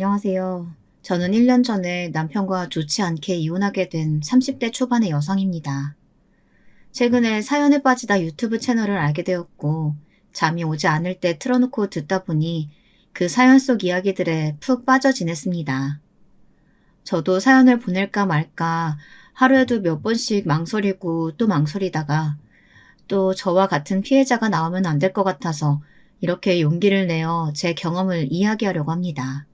안녕하세요. 저는 1년 전에 남편과 좋지 않게 이혼하게 된 30대 초반의 여성입니다. 최근에 사연에 빠지다 유튜브 채널을 알게 되었고, 잠이 오지 않을 때 틀어놓고 듣다 보니 그 사연 속 이야기들에 푹 빠져 지냈습니다. 저도 사연을 보낼까 말까 하루에도 몇 번씩 망설이고 또 망설이다가 또 저와 같은 피해자가 나오면 안 될 것 같아서 이렇게 용기를 내어 제 경험을 이야기하려고 합니다.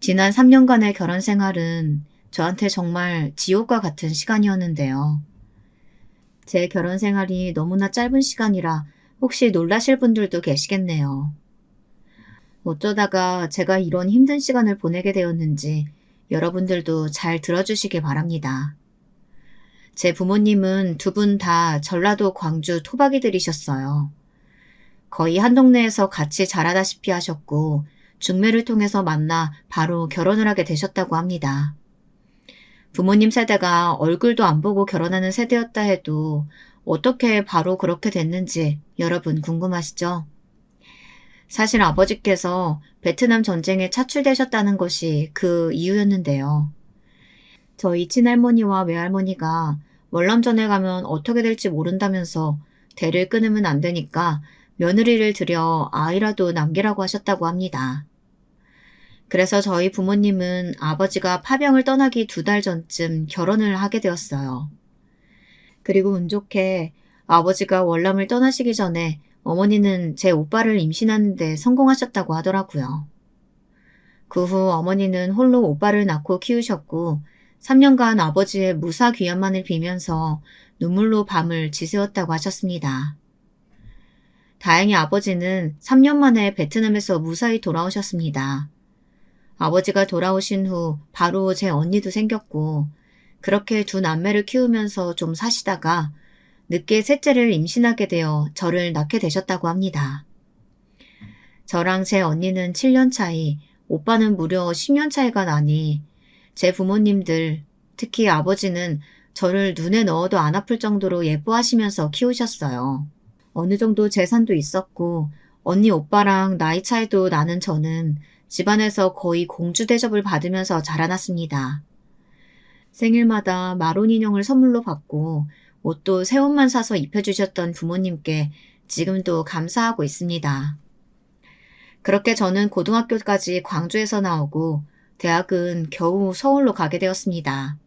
지난 3년간의 결혼 생활은 저한테 정말 지옥과 같은 시간이었는데요. 제 결혼 생활이 너무나 짧은 시간이라 혹시 놀라실 분들도 계시겠네요. 어쩌다가 제가 이런 힘든 시간을 보내게 되었는지 여러분들도 잘 들어주시길 바랍니다. 제 부모님은 두 분 다 전라도 광주 토박이들이셨어요. 거의 한 동네에서 같이 자라다시피 하셨고, 중매를 통해서 만나 바로 결혼을 하게 되셨다고 합니다. 부모님 세대가 얼굴도 안 보고 결혼하는 세대였다 해도 어떻게 바로 그렇게 됐는지 여러분 궁금하시죠? 사실 아버지께서 베트남 전쟁에 차출되셨다는 것이 그 이유였는데요. 저희 친할머니와 외할머니가 월남전에 가면 어떻게 될지 모른다면서 대를 끊으면 안 되니까 며느리를 들여 아이라도 남기라고 하셨다고 합니다. 그래서 저희 부모님은 아버지가 파병을 떠나기 2달 전쯤 결혼을 하게 되었어요. 그리고 운 좋게 아버지가 월남을 떠나시기 전에 어머니는 제 오빠를 임신하는 데 성공하셨다고 하더라고요. 그 후 어머니는 홀로 오빠를 낳고 키우셨고 3년간 아버지의 무사 귀환만을 비면서 눈물로 밤을 지새웠다고 하셨습니다. 다행히 아버지는 3년 만에 베트남에서 무사히 돌아오셨습니다. 아버지가 돌아오신 후 바로 제 언니도 생겼고 그렇게 두 남매를 키우면서 좀 사시다가 늦게 셋째를 임신하게 되어 저를 낳게 되셨다고 합니다. 저랑 제 언니는 7년 차이, 오빠는 무려 10년 차이가 나니 제 부모님들, 특히 아버지는 저를 눈에 넣어도 안 아플 정도로 예뻐하시면서 키우셨어요. 어느 정도 재산도 있었고 언니 오빠랑 나이 차이도 나는 저는 집안에서 거의 공주 대접을 받으면서 자라났습니다. 생일마다 마론 인형을 선물로 받고 옷도 새 옷만 사서 입혀주셨던 부모님께 지금도 감사하고 있습니다. 그렇게 저는 고등학교까지 광주에서 나오고 대학은 겨우 서울로 가게 되었습니다.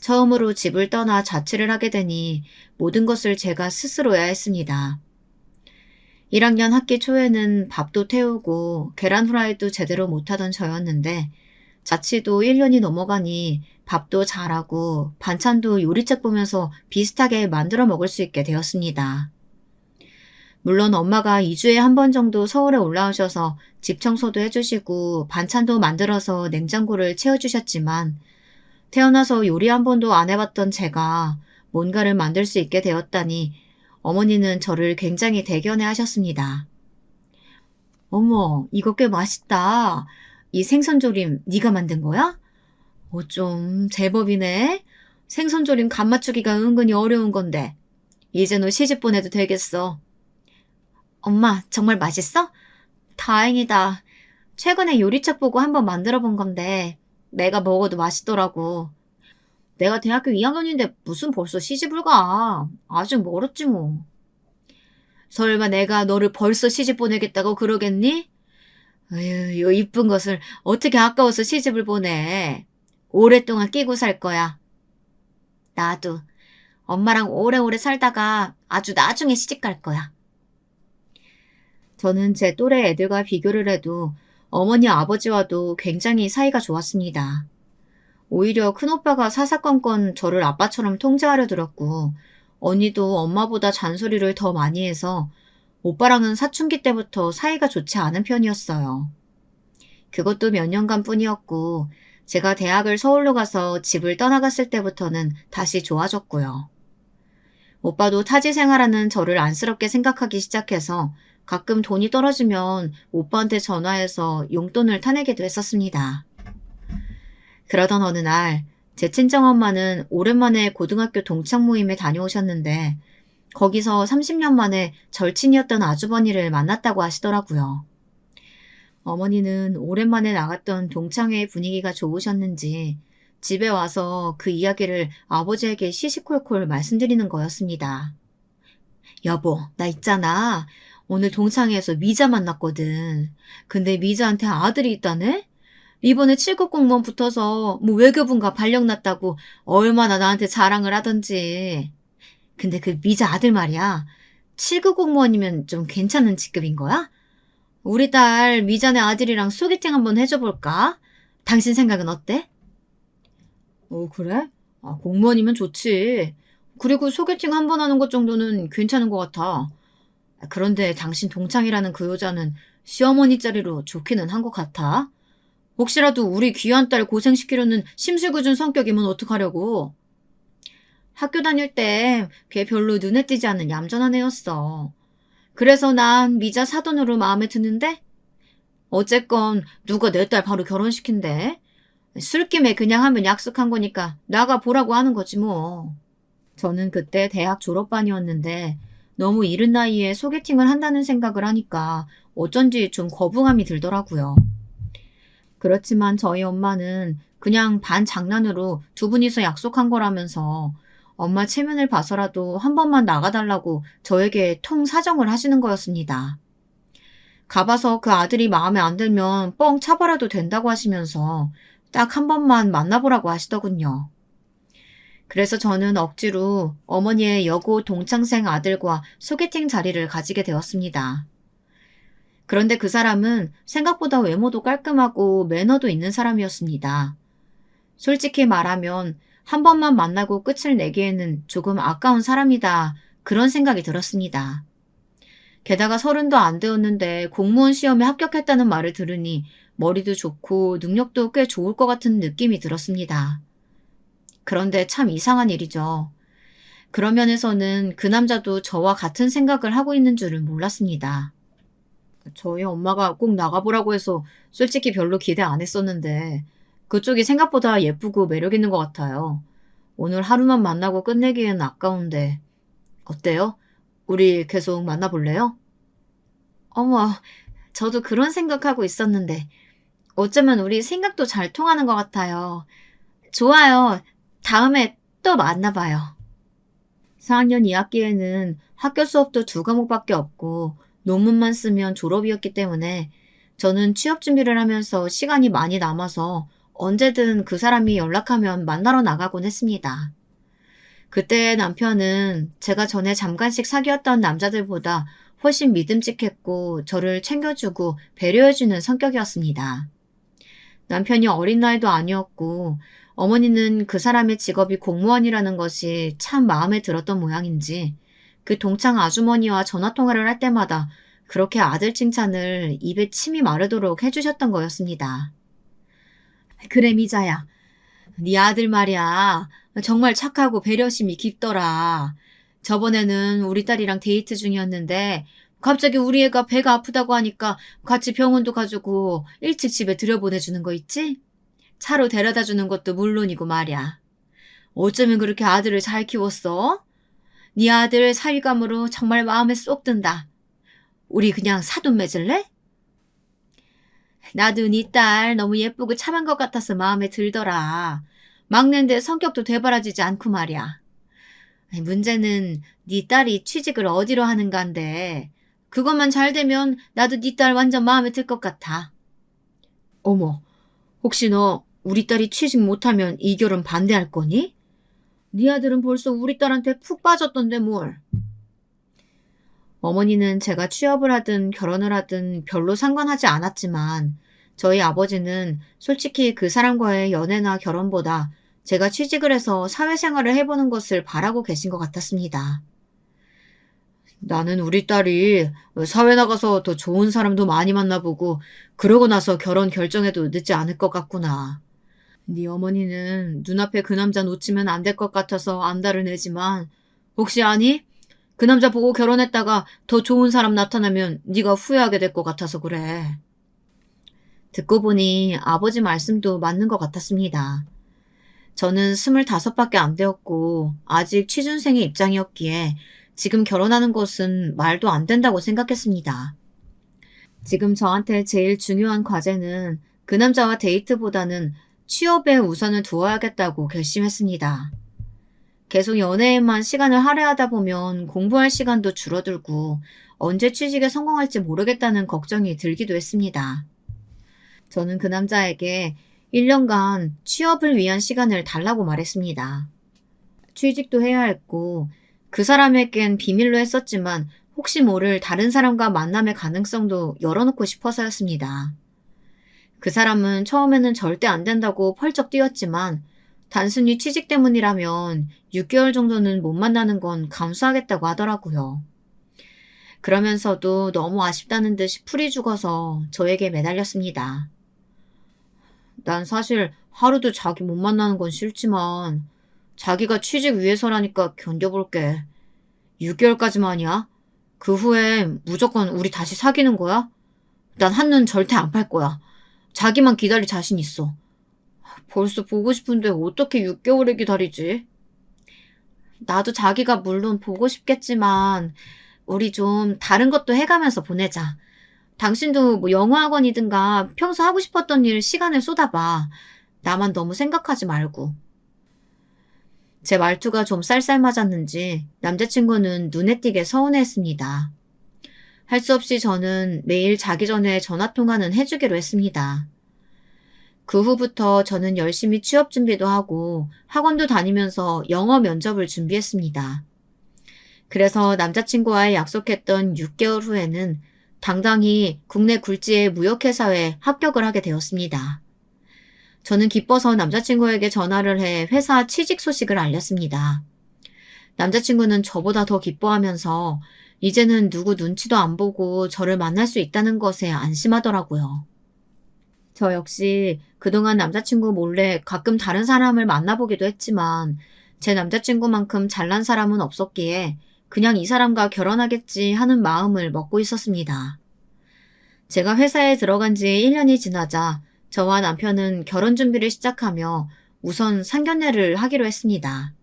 처음으로 집을 떠나 자취를 하게 되니 모든 것을 제가 스스로 해야 했습니다. 1학년 학기 초에는 밥도 태우고 계란 후라이도 제대로 못하던 저였는데 자취도 1년이 넘어가니 밥도 잘하고 반찬도 요리책 보면서 비슷하게 만들어 먹을 수 있게 되었습니다. 물론 엄마가 2주에 한 번 정도 서울에 올라오셔서 집 청소도 해주시고 반찬도 만들어서 냉장고를 채워주셨지만 태어나서 요리 한 번도 안 해봤던 제가 뭔가를 만들 수 있게 되었다니 어머니는 저를 굉장히 대견해 하셨습니다. 어머, 이거 꽤 맛있다. 이 생선조림 네가 만든 거야? 좀 제법이네. 생선조림 간 맞추기가 은근히 어려운 건데. 이제 너 시집 보내도 되겠어. 엄마, 정말 맛있어? 다행이다. 최근에 요리책 보고 한번 만들어 본 건데 내가 먹어도 맛있더라고. 내가 대학교 2학년인데 무슨 벌써 시집을 가. 아직 멀었지 뭐. 설마 내가 너를 벌써 시집 보내겠다고 그러겠니? 어휴, 요 이쁜 것을 어떻게 아까워서 시집을 보내. 오랫동안 끼고 살 거야. 나도 엄마랑 오래오래 살다가 아주 나중에 시집 갈 거야. 저는 제 또래 애들과 비교를 해도 어머니 아버지와도 굉장히 사이가 좋았습니다. 오히려 큰오빠가 사사건건 저를 아빠처럼 통제하려 들었고 언니도 엄마보다 잔소리를 더 많이 해서 오빠랑은 사춘기 때부터 사이가 좋지 않은 편이었어요. 그것도 몇 년간 뿐이었고 제가 대학을 서울로 가서 집을 떠나갔을 때부터는 다시 좋아졌고요. 오빠도 타지 생활하는 저를 안쓰럽게 생각하기 시작해서 가끔 돈이 떨어지면 오빠한테 전화해서 용돈을 타내기도 했었습니다. 그러던 어느 날 제 친정엄마는 오랜만에 고등학교 동창 모임에 다녀오셨는데 거기서 30년 만에 절친이었던 아주버니를 만났다고 하시더라고요. 어머니는 오랜만에 나갔던 동창회 분위기가 좋으셨는지 집에 와서 그 이야기를 아버지에게 시시콜콜 말씀드리는 거였습니다. 여보, 나 있잖아. 오늘 동창회에서 미자 만났거든. 근데 미자한테 아들이 있다네? 이번에 7급 공무원 붙어서 뭐 외교부인가 발령 났다고 얼마나 나한테 자랑을 하던지. 근데 그 미자 아들 말이야. 7급 공무원이면 좀 괜찮은 직급인 거야? 우리 딸 미자네 아들이랑 소개팅 한번 해줘 볼까? 당신 생각은 어때? 그래? 공무원이면 좋지. 그리고 소개팅 한 번 하는 것 정도는 괜찮은 것 같아. 그런데 당신 동창이라는 그 여자는 시어머니 자리로 좋기는 한 것 같아. 혹시라도 우리 귀한 딸 고생시키려는 심술궂은 성격이면 어떡하려고. 학교 다닐 때 걔 별로 눈에 띄지 않는 얌전한 애였어. 그래서 난 미자 사돈으로 마음에 드는데 어쨌건 누가 내 딸 바로 결혼시킨대. 술김에 그냥 하면 약속한 거니까 나가 보라고 하는 거지 뭐. 저는 그때 대학 졸업반이었는데 너무 이른 나이에 소개팅을 한다는 생각을 하니까 어쩐지 좀 거부감이 들더라고요. 그렇지만 저희 엄마는 그냥 반 장난으로 두 분이서 약속한 거라면서 엄마 체면을 봐서라도 한 번만 나가달라고 저에게 통 사정을 하시는 거였습니다. 가봐서 그 아들이 마음에 안 들면 뻥 차버려도 된다고 하시면서 딱 한 번만 만나보라고 하시더군요. 그래서 저는 억지로 어머니의 여고 동창생 아들과 소개팅 자리를 가지게 되었습니다. 그런데 그 사람은 생각보다 외모도 깔끔하고 매너도 있는 사람이었습니다. 솔직히 말하면 한 번만 만나고 끝을 내기에는 조금 아까운 사람이다. 그런 생각이 들었습니다. 게다가 30도 안 되었는데 공무원 시험에 합격했다는 말을 들으니 머리도 좋고 능력도 꽤 좋을 것 같은 느낌이 들었습니다. 그런데 참 이상한 일이죠. 그런 면에서는 그 남자도 저와 같은 생각을 하고 있는 줄은 몰랐습니다. 저희 엄마가 꼭 나가보라고 해서 솔직히 별로 기대 안 했었는데 그쪽이 생각보다 예쁘고 매력 있는 것 같아요. 오늘 하루만 만나고 끝내기엔 아까운데 어때요? 우리 계속 만나볼래요? 어머, 저도 그런 생각하고 있었는데 어쩌면 우리 생각도 잘 통하는 것 같아요. 좋아요. 다음에 또 만나봐요. 4학년 2학기에는 학교 수업도 2과목밖에 없고 논문만 쓰면 졸업이었기 때문에 저는 취업 준비를 하면서 시간이 많이 남아서 언제든 그 사람이 연락하면 만나러 나가곤 했습니다. 그때 남편은 제가 전에 잠깐씩 사귀었던 남자들보다 훨씬 믿음직했고 저를 챙겨주고 배려해주는 성격이었습니다. 남편이 어린 나이도 아니었고 어머니는 그 사람의 직업이 공무원이라는 것이 참 마음에 들었던 모양인지 그 동창 아주머니와 전화통화를 할 때마다 그렇게 아들 칭찬을 입에 침이 마르도록 해주셨던 거였습니다. 그래 미자야, 네 아들 말이야. 정말 착하고 배려심이 깊더라. 저번에는 우리 딸이랑 데이트 중이었는데 갑자기 우리 애가 배가 아프다고 하니까 같이 병원도 가지고 일찍 집에 들여보내주는 거 있지? 차로 데려다 주는 것도 물론이고 말이야. 어쩌면 그렇게 아들을 잘 키웠어? 네 아들 사위감으로 정말 마음에 쏙 든다. 우리 그냥 사돈 맺을래? 나도 네 딸 너무 예쁘고 참한 것 같아서 마음에 들더라. 막내인데 성격도 되바라지지 않고 말이야. 아니, 문제는 네 딸이 취직을 어디로 하는가인데 그것만 잘 되면 나도 네 딸 완전 마음에 들 것 같아. 어머, 혹시 너 우리 딸이 취직 못하면 이 결혼 반대할 거니? 네 아들은 벌써 우리 딸한테 푹 빠졌던데 뭘. 어머니는 제가 취업을 하든 결혼을 하든 별로 상관하지 않았지만 저희 아버지는 솔직히 그 사람과의 연애나 결혼보다 제가 취직을 해서 사회생활을 해보는 것을 바라고 계신 것 같았습니다. 나는 우리 딸이 사회 나가서 더 좋은 사람도 많이 만나보고 그러고 나서 결혼 결정해도 늦지 않을 것 같구나. 네 어머니는 눈앞에 그 남자 놓치면 안 될 것 같아서 안달을 내지만 혹시 아니? 그 남자 보고 결혼했다가 더 좋은 사람 나타나면 네가 후회하게 될 것 같아서 그래. 듣고 보니 아버지 말씀도 맞는 것 같았습니다. 저는 25밖에 안 되었고 아직 취준생의 입장이었기에 지금 결혼하는 것은 말도 안 된다고 생각했습니다. 지금 저한테 제일 중요한 과제는 그 남자와 데이트보다는 취업에 우선을 두어야겠다고 결심했습니다. 계속 연애에만 시간을 할애하다 보면 공부할 시간도 줄어들고 언제 취직에 성공할지 모르겠다는 걱정이 들기도 했습니다. 저는 그 남자에게 1년간 취업을 위한 시간을 달라고 말했습니다. 취직도 해야 했고 그 사람에겐 비밀로 했었지만 혹시 모를 다른 사람과 만남의 가능성도 열어놓고 싶어서였습니다. 그 사람은 처음에는 절대 안 된다고 펄쩍 뛰었지만 단순히 취직 때문이라면 6개월 정도는 못 만나는 건 감수하겠다고 하더라고요. 그러면서도 너무 아쉽다는 듯이 풀이 죽어서 저에게 매달렸습니다. 난 사실 하루도 자기 못 만나는 건 싫지만 자기가 취직 위해서라니까 견뎌볼게. 6개월까지만이야? 그 후에 무조건 우리 다시 사귀는 거야? 난 한눈 절대 안 팔 거야. 자기만 기다릴 자신 있어. 벌써 보고 싶은데 어떻게 6개월을 기다리지? 나도 자기가 물론 보고 싶겠지만 우리 좀 다른 것도 해가면서 보내자. 당신도 뭐 영어 학원이든가 평소 하고 싶었던 일 시간을 쏟아봐. 나만 너무 생각하지 말고. 제 말투가 좀 쌀쌀맞았는지 남자친구는 눈에 띄게 서운해했습니다. 할 수 없이 저는 매일 자기 전에 전화통화는 해주기로 했습니다. 그 후부터 저는 열심히 취업 준비도 하고 학원도 다니면서 영어 면접을 준비했습니다. 그래서 남자친구와의 약속했던 6개월 후에는 당당히 국내 굴지의 무역회사에 합격을 하게 되었습니다. 저는 기뻐서 남자친구에게 전화를 해 회사 취직 소식을 알렸습니다. 남자친구는 저보다 더 기뻐하면서 이제는 누구 눈치도 안 보고 저를 만날 수 있다는 것에 안심하더라고요. 저 역시 그동안 남자친구 몰래 가끔 다른 사람을 만나보기도 했지만 제 남자친구만큼 잘난 사람은 없었기에 그냥 이 사람과 결혼하겠지 하는 마음을 먹고 있었습니다. 제가 회사에 들어간 지 1년이 지나자 저와 남편은 결혼 준비를 시작하며 우선 상견례를 하기로 했습니다.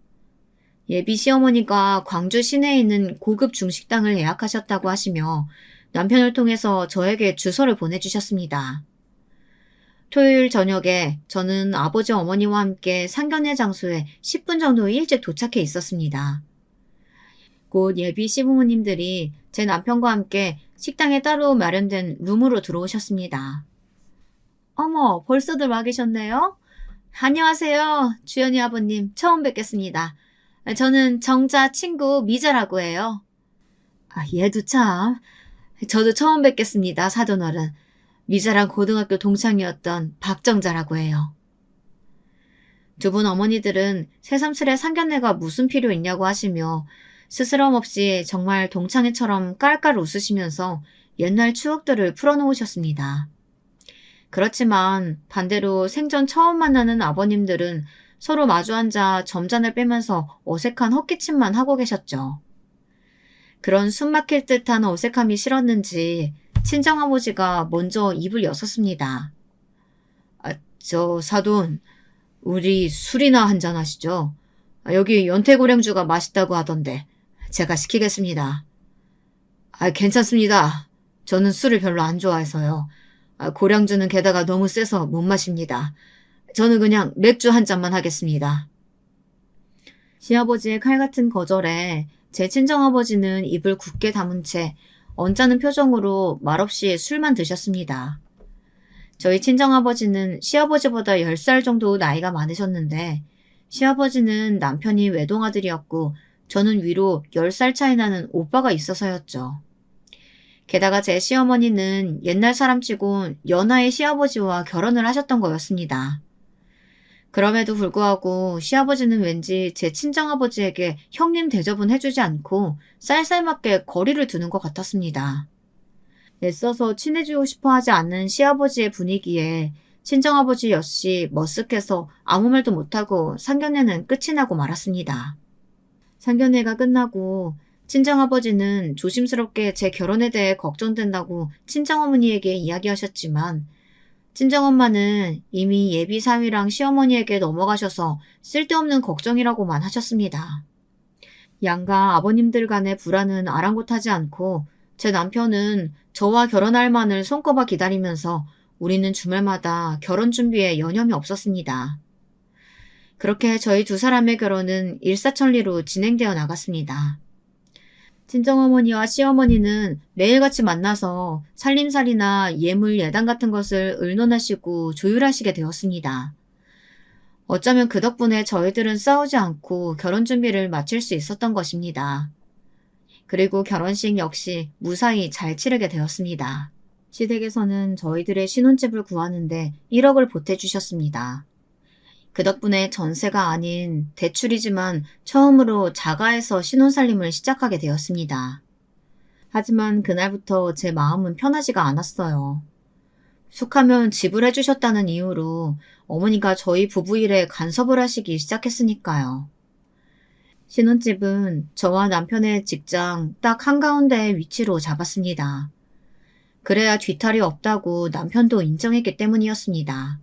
예비 시어머니가 광주 시내에 있는 고급 중식당을 예약하셨다고 하시며 남편을 통해서 저에게 주소를 보내주셨습니다. 토요일 저녁에 저는 아버지 어머니와 함께 상견례 장소에 10분 정도 일찍 도착해 있었습니다. 곧 예비 시부모님들이 제 남편과 함께 식당에 따로 마련된 룸으로 들어오셨습니다. 어머, 벌써들 와 계셨네요? 안녕하세요. 주연이 아버님, 처음 뵙겠습니다. 저는 정자 친구 미자라고 해요. 얘도 참. 저도 처음 뵙겠습니다, 사돈어른. 미자랑 고등학교 동창이었던 박정자라고 해요. 두 분 어머니들은 새삼스레 상견례가 무슨 필요 있냐고 하시며 스스럼 없이 정말 동창회처럼 깔깔 웃으시면서 옛날 추억들을 풀어놓으셨습니다. 그렇지만 반대로 생전 처음 만나는 아버님들은 서로 마주 앉아 점잔을 빼면서 어색한 헛기침만 하고 계셨죠. 그런 숨 막힐 듯한 어색함이 싫었는지 친정아버지가 먼저 입을 여섰습니다. 저 사돈, 우리 술이나 한잔 하시죠? 여기 연태고량주가 맛있다고 하던데 제가 시키겠습니다. 괜찮습니다. 저는 술을 별로 안 좋아해서요. 고량주는 게다가 너무 세서 못 마십니다. 저는 그냥 맥주 한 잔만 하겠습니다. 시아버지의 칼같은 거절에 제 친정아버지는 입을 굳게 다문 채 언짢은 표정으로 말없이 술만 드셨습니다. 저희 친정아버지는 시아버지보다 10살 정도 나이가 많으셨는데 시아버지는 남편이 외동아들이었고 저는 위로 10살 차이 나는 오빠가 있어서였죠. 게다가 제 시어머니는 옛날 사람치고 연하의 시아버지와 결혼을 하셨던 거였습니다. 그럼에도 불구하고 시아버지는 왠지 제 친정아버지에게 형님 대접은 해주지 않고 쌀쌀맞게 거리를 두는 것 같았습니다. 애써서 친해지고 싶어 하지 않는 시아버지의 분위기에 친정아버지 역시 머쓱해서 아무 말도 못하고 상견례는 끝이 나고 말았습니다. 상견례가 끝나고 친정아버지는 조심스럽게 제 결혼에 대해 걱정된다고 친정어머니에게 이야기하셨지만 친정엄마는 이미 예비 사위랑 시어머니에게 넘어가셔서 쓸데없는 걱정이라고만 하셨습니다. 양가 아버님들 간의 불화는 아랑곳하지 않고 제 남편은 저와 결혼할 만을 손꼽아 기다리면서 우리는 주말마다 결혼 준비에 여념이 없었습니다. 그렇게 저희 두 사람의 결혼은 일사천리로 진행되어 나갔습니다. 친정어머니와 시어머니는 매일같이 만나서 살림살이나 예물 예단 같은 것을 의논하시고 조율하시게 되었습니다. 어쩌면 그 덕분에 저희들은 싸우지 않고 결혼 준비를 마칠 수 있었던 것입니다. 그리고 결혼식 역시 무사히 잘 치르게 되었습니다. 시댁에서는 저희들의 신혼집을 구하는데 1억을 보태주셨습니다. 그 덕분에 전세가 아닌 대출이지만 처음으로 자가에서 신혼살림을 시작하게 되었습니다. 하지만 그날부터 제 마음은 편하지가 않았어요. 숙하면 지불해주셨다는 이유로 어머니가 저희 부부 일에 간섭을 하시기 시작했으니까요. 신혼집은 저와 남편의 직장 딱 한가운데의 위치로 잡았습니다. 그래야 뒤탈이 없다고 남편도 인정했기 때문이었습니다.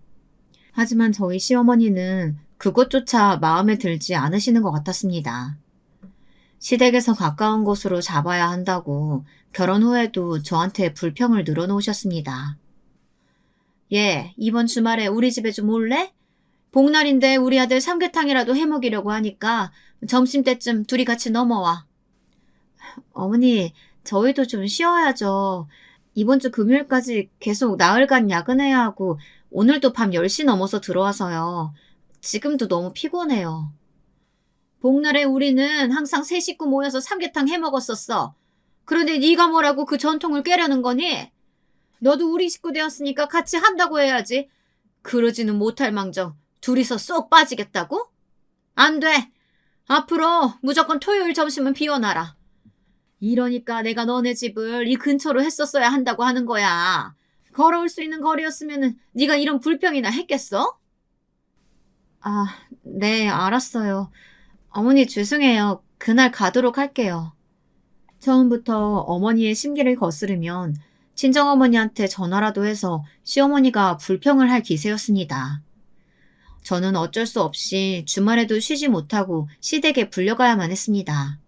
하지만 저희 시어머니는 그것조차 마음에 들지 않으시는 것 같았습니다. 시댁에서 가까운 곳으로 잡아야 한다고 결혼 후에도 저한테 불평을 늘어놓으셨습니다. 얘, 이번 주말에 우리 집에 좀 올래? 복날인데 우리 아들 삼계탕이라도 해먹이려고 하니까 점심때쯤 둘이 같이 넘어와. 어머니, 저희도 좀 쉬어야죠. 이번 주 금요일까지 계속 나흘간 야근해야 하고 오늘도 밤 10시 넘어서 들어와서요. 지금도 너무 피곤해요. 복날에 우리는 항상 세 식구 모여서 삼계탕 해먹었었어. 그런데 네가 뭐라고 그 전통을 깨려는 거니? 너도 우리 식구 되었으니까 같이 한다고 해야지. 그러지는 못할 망정 둘이서 쏙 빠지겠다고? 안 돼. 앞으로 무조건 토요일 점심은 비워놔라. 이러니까 내가 너네 집을 이 근처로 했었어야 한다고 하는 거야. 걸어올 수 있는 거리였으면 네가 이런 불평이나 했겠어? 아, 네, 알았어요. 어머니 죄송해요. 그날 가도록 할게요. 처음부터 어머니의 심기를 거스르면 친정어머니한테 전화라도 해서 시어머니가 불평을 할 기세였습니다. 저는 어쩔 수 없이 주말에도 쉬지 못하고 시댁에 불려가야만 했습니다.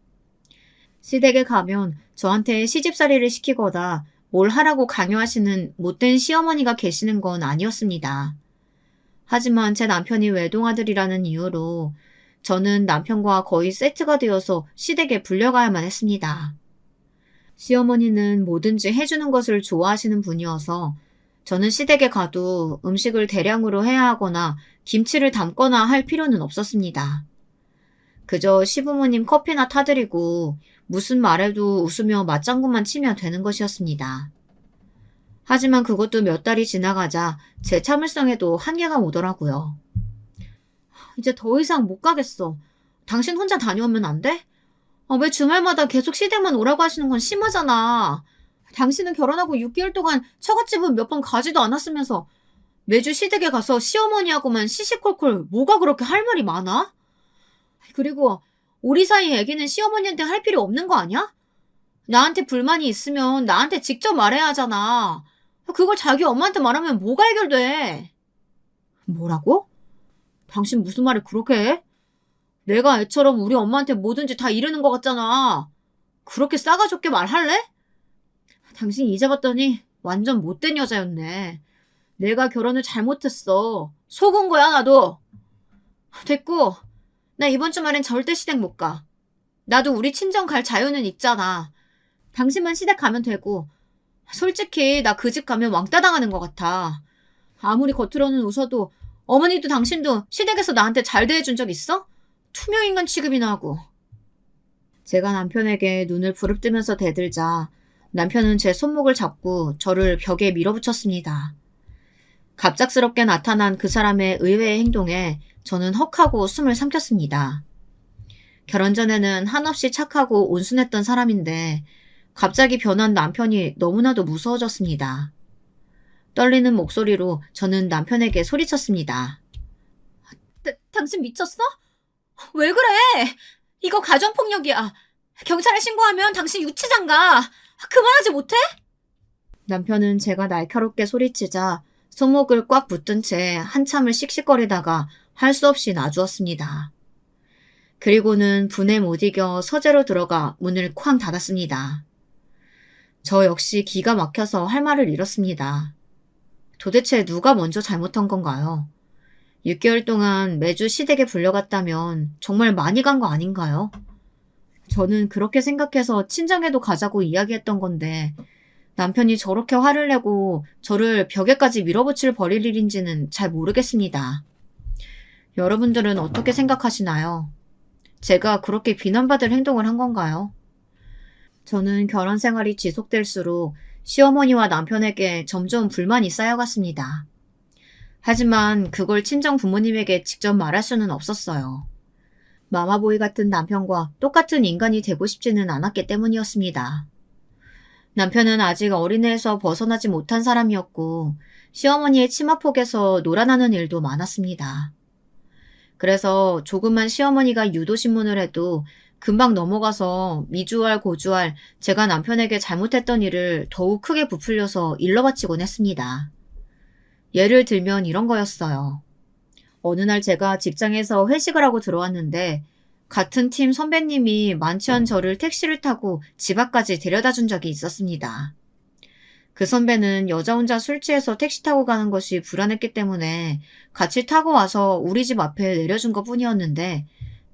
시댁에 가면 저한테 시집살이를 시키거나 뭘 하라고 강요하시는 못된 시어머니가 계시는 건 아니었습니다. 하지만 제 남편이 외동아들이라는 이유로 저는 남편과 거의 세트가 되어서 시댁에 불려가야만 했습니다. 시어머니는 뭐든지 해주는 것을 좋아하시는 분이어서 저는 시댁에 가도 음식을 대량으로 해야 하거나 김치를 담거나 할 필요는 없었습니다. 그저 시부모님 커피나 타드리고 무슨 말해도 웃으며 맞장구만 치면 되는 것이었습니다. 하지만 그것도 몇 달이 지나가자 제 참을성에도 한계가 오더라고요. 이제 더 이상 못 가겠어. 당신 혼자 다녀오면 안 돼? 왜 주말마다 계속 시댁만 오라고 하시는 건 심하잖아. 당신은 결혼하고 6개월 동안 처갓집은 몇 번 가지도 않았으면서 매주 시댁에 가서 시어머니하고만 시시콜콜 뭐가 그렇게 할 말이 많아? 그리고 우리 사이 얘기는 시어머니한테 할 필요 없는 거 아니야? 나한테 불만이 있으면 나한테 직접 말해야 하잖아. 그걸 자기 엄마한테 말하면 뭐가 해결돼? 뭐라고? 당신 무슨 말을 그렇게 해? 내가 애처럼 우리 엄마한테 뭐든지 다 이러는 것 같잖아. 그렇게 싸가지 없게 말할래? 당신 이제 봤더니 완전 못된 여자였네. 내가 결혼을 잘못했어. 속은 거야, 나도. 됐고, 나 이번 주말엔 절대 시댁 못 가. 나도 우리 친정 갈 자유는 있잖아. 당신만 시댁 가면 되고. 솔직히 나 그 집 가면 왕따 당하는 것 같아. 아무리 겉으로는 웃어도 어머니도 당신도 시댁에서 나한테 잘 대해준 적 있어? 투명인간 취급이나 하고. 제가 남편에게 눈을 부릅뜨면서 대들자 남편은 제 손목을 잡고 저를 벽에 밀어붙였습니다. 갑작스럽게 나타난 그 사람의 의외의 행동에 저는 헉하고 숨을 삼켰습니다. 결혼 전에는 한없이 착하고 온순했던 사람인데 갑자기 변한 남편이 너무나도 무서워졌습니다. 떨리는 목소리로 저는 남편에게 소리쳤습니다. 당신 미쳤어? 왜 그래? 이거 가정폭력이야. 경찰에 신고하면 당신 유치장 가. 그만하지 못해? 남편은 제가 날카롭게 소리치자 손목을 꽉 붙든 채 한참을 씩씩거리다가 할 수 없이 놔주었습니다. 그리고는 분에 못 이겨 서재로 들어가 문을 쾅 닫았습니다. 저 역시 기가 막혀서 할 말을 잃었습니다. 도대체 누가 먼저 잘못한 건가요? 6개월 동안 매주 시댁에 불려갔다면 정말 많이 간 거 아닌가요? 저는 그렇게 생각해서 친정에도 가자고 이야기했던 건데 남편이 저렇게 화를 내고 저를 벽에까지 밀어붙일 버릴 일인지는 잘 모르겠습니다. 여러분들은 어떻게 생각하시나요? 제가 그렇게 비난받을 행동을 한 건가요? 저는 결혼 생활이 지속될수록 시어머니와 남편에게 점점 불만이 쌓여갔습니다. 하지만 그걸 친정 부모님에게 직접 말할 수는 없었어요. 마마보이 같은 남편과 똑같은 인간이 되고 싶지는 않았기 때문이었습니다. 남편은 아직 어린애에서 벗어나지 못한 사람이었고 시어머니의 치마폭에서 놀아나는 일도 많았습니다. 그래서 조금만 시어머니가 유도신문을 해도 금방 넘어가서 미주알 고주알 제가 남편에게 잘못했던 일을 더욱 크게 부풀려서 일러바치곤 했습니다. 예를 들면 이런 거였어요. 어느 날 제가 직장에서 회식을 하고 들어왔는데 같은 팀 선배님이 만취한 저를 택시를 타고 집 앞까지 데려다 준 적이 있었습니다. 그 선배는 여자 혼자 술 취해서 택시 타고 가는 것이 불안했기 때문에 같이 타고 와서 우리 집 앞에 내려준 것 뿐이었는데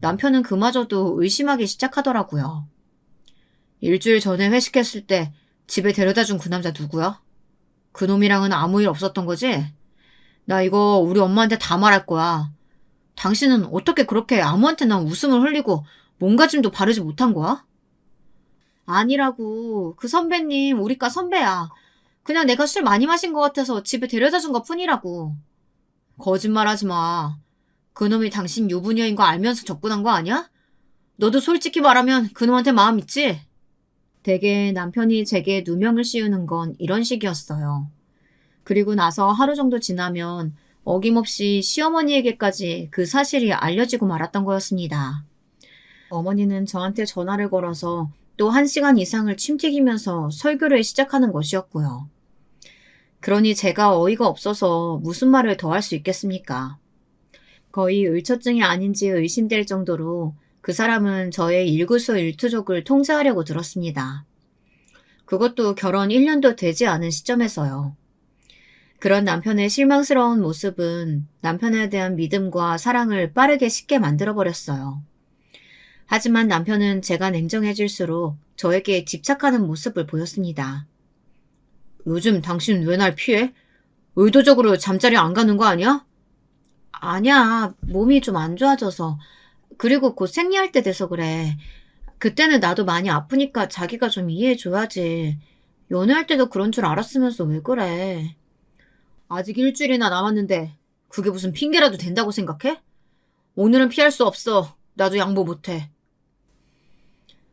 남편은 그마저도 의심하기 시작하더라고요. 일주일 전에 회식했을 때 집에 데려다 준 그 남자 누구야? 그 놈이랑은 아무 일 없었던 거지? 나 이거 우리 엄마한테 다 말할 거야. 당신은 어떻게 그렇게 아무한테나 웃음을 흘리고 몸가짐도 바르지 못한 거야? 아니라고. 그 선배님 우리과 선배야. 그냥 내가 술 많이 마신 것 같아서 집에 데려다 준 것 뿐이라고. 거짓말하지 마. 그놈이 당신 유부녀인 거 알면서 접근한 거 아니야? 너도 솔직히 말하면 그놈한테 마음 있지? 대개 남편이 제게 누명을 씌우는 건 이런 식이었어요. 그리고 나서 하루 정도 지나면 어김없이 시어머니에게까지 그 사실이 알려지고 말았던 거였습니다. 어머니는 저한테 전화를 걸어서 또 1시간 이상을 침튀기면서 설교를 시작하는 것이었고요. 그러니 제가 어이가 없어서 무슨 말을 더 할 수 있겠습니까? 거의 의처증이 아닌지 의심될 정도로 그 사람은 저의 일거수일투족을 통제하려고 들었습니다. 그것도 결혼 1년도 되지 않은 시점에서요. 그런 남편의 실망스러운 모습은 남편에 대한 믿음과 사랑을 빠르게 식게 만들어버렸어요. 하지만 남편은 제가 냉정해질수록 저에게 집착하는 모습을 보였습니다. 요즘 당신 왜 날 피해? 의도적으로 잠자리 안 가는 거 아니야? 아니야, 몸이 좀 안 좋아져서. 그리고 곧 생리할 때 돼서 그래. 그때는 나도 많이 아프니까 자기가 좀 이해해줘야지. 연애할 때도 그런 줄 알았으면서 왜 그래? 아직 일주일이나 남았는데 그게 무슨 핑계라도 된다고 생각해? 오늘은 피할 수 없어. 나도 양보 못해.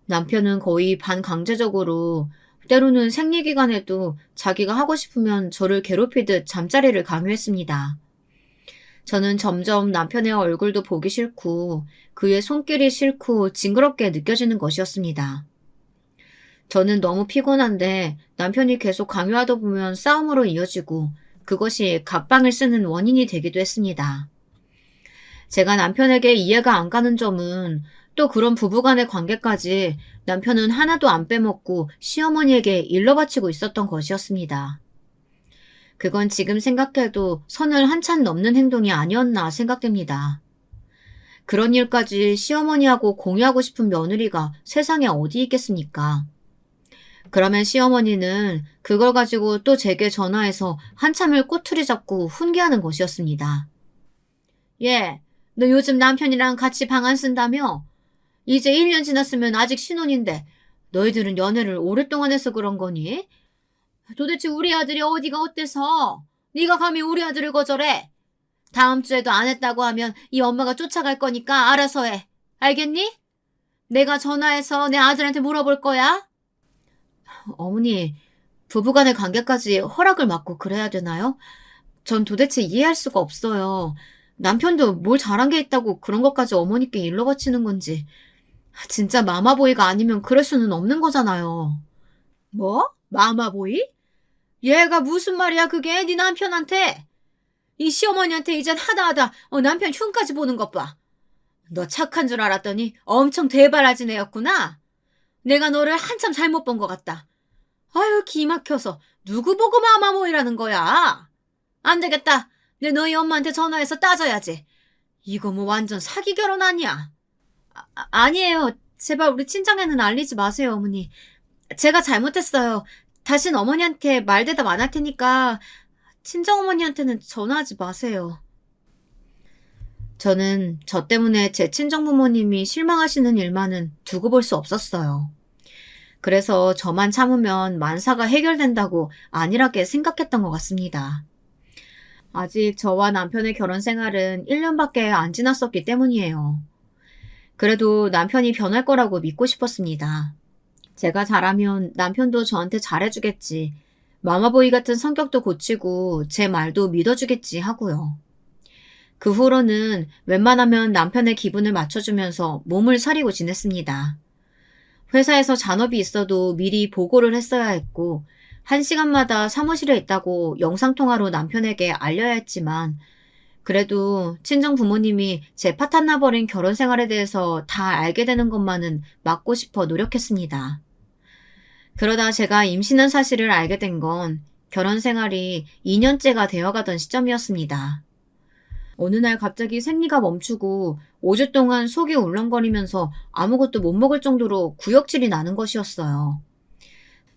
남편은 거의 반강제적으로 때로는 생리기간에도 자기가 하고 싶으면 저를 괴롭히듯 잠자리를 강요했습니다. 저는 점점 남편의 얼굴도 보기 싫고 그의 손길이 싫고 징그럽게 느껴지는 것이었습니다. 저는 너무 피곤한데 남편이 계속 강요하다 보면 싸움으로 이어지고 그것이 갑방을 쓰는 원인이 되기도 했습니다. 제가 남편에게 이해가 안 가는 점은 또 그런 부부간의 관계까지 남편은 하나도 안 빼먹고 시어머니에게 일러바치고 있었던 것이었습니다. 그건 지금 생각해도 선을 한참 넘는 행동이 아니었나 생각됩니다. 그런 일까지 시어머니하고 공유하고 싶은 며느리가 세상에 어디 있겠습니까? 그러면 시어머니는 그걸 가지고 또 제게 전화해서 한참을 꼬투리 잡고 훈계하는 것이었습니다. 예, 너 요즘 남편이랑 같이 방 안 쓴다며? 이제 1년 지났으면 아직 신혼인데 너희들은 연애를 오랫동안 해서 그런 거니? 도대체 우리 아들이 어디가 어때서? 네가 감히 우리 아들을 거절해? 다음 주에도 안 했다고 하면 이 엄마가 쫓아갈 거니까 알아서 해. 알겠니? 내가 전화해서 내 아들한테 물어볼 거야. 어머니, 부부간의 관계까지 허락을 받고 그래야 되나요? 전 도대체 이해할 수가 없어요. 남편도 뭘 잘한 게 있다고 그런 것까지 어머니께 일러바치는 건지. 진짜 마마보이가 아니면 그럴 수는 없는 거잖아요. 뭐? 마마보이? 얘가 무슨 말이야 그게 네 남편한테. 이 시어머니한테 이젠 하다하다 남편 흉까지 보는 것 봐. 너 착한 줄 알았더니 엄청 대바라진 애였구나. 내가 너를 한참 잘못 본 것 같다. 아유, 기 막혀서 누구 보고 마마보이라는 거야? 안 되겠다. 내 너희 엄마한테 전화해서 따져야지. 이거 뭐 완전 사기 결혼 아니야? 아니에요. 제발 우리 친정에는 알리지 마세요, 어머니. 제가 잘못했어요. 다신 어머니한테 말대답 안 할 테니까 친정어머니한테는 전화하지 마세요. 저는 저 때문에 제 친정부모님이 실망하시는 일만은 두고 볼 수 없었어요. 그래서 저만 참으면 만사가 해결된다고 안일하게 생각했던 것 같습니다. 아직 저와 남편의 결혼 생활은 1년밖에 안 지났었기 때문이에요. 그래도 남편이 변할 거라고 믿고 싶었습니다. 제가 잘하면 남편도 저한테 잘해주겠지. 마마보이 같은 성격도 고치고 제 말도 믿어주겠지 하고요. 그 후로는 웬만하면 남편의 기분을 맞춰주면서 몸을 사리고 지냈습니다. 회사에서 잔업이 있어도 미리 보고를 했어야 했고, 1시간마다 사무실에 있다고 영상통화로 남편에게 알려야 했지만, 그래도 친정 부모님이 제 파탄나버린 결혼 생활에 대해서 다 알게 되는 것만은 막고 싶어 노력했습니다. 그러다 제가 임신한 사실을 알게 된 건 결혼 생활이 2년째가 되어가던 시점이었습니다. 어느 날 갑자기 생리가 멈추고 5주 동안 속이 울렁거리면서 아무것도 못 먹을 정도로 구역질이 나는 것이었어요.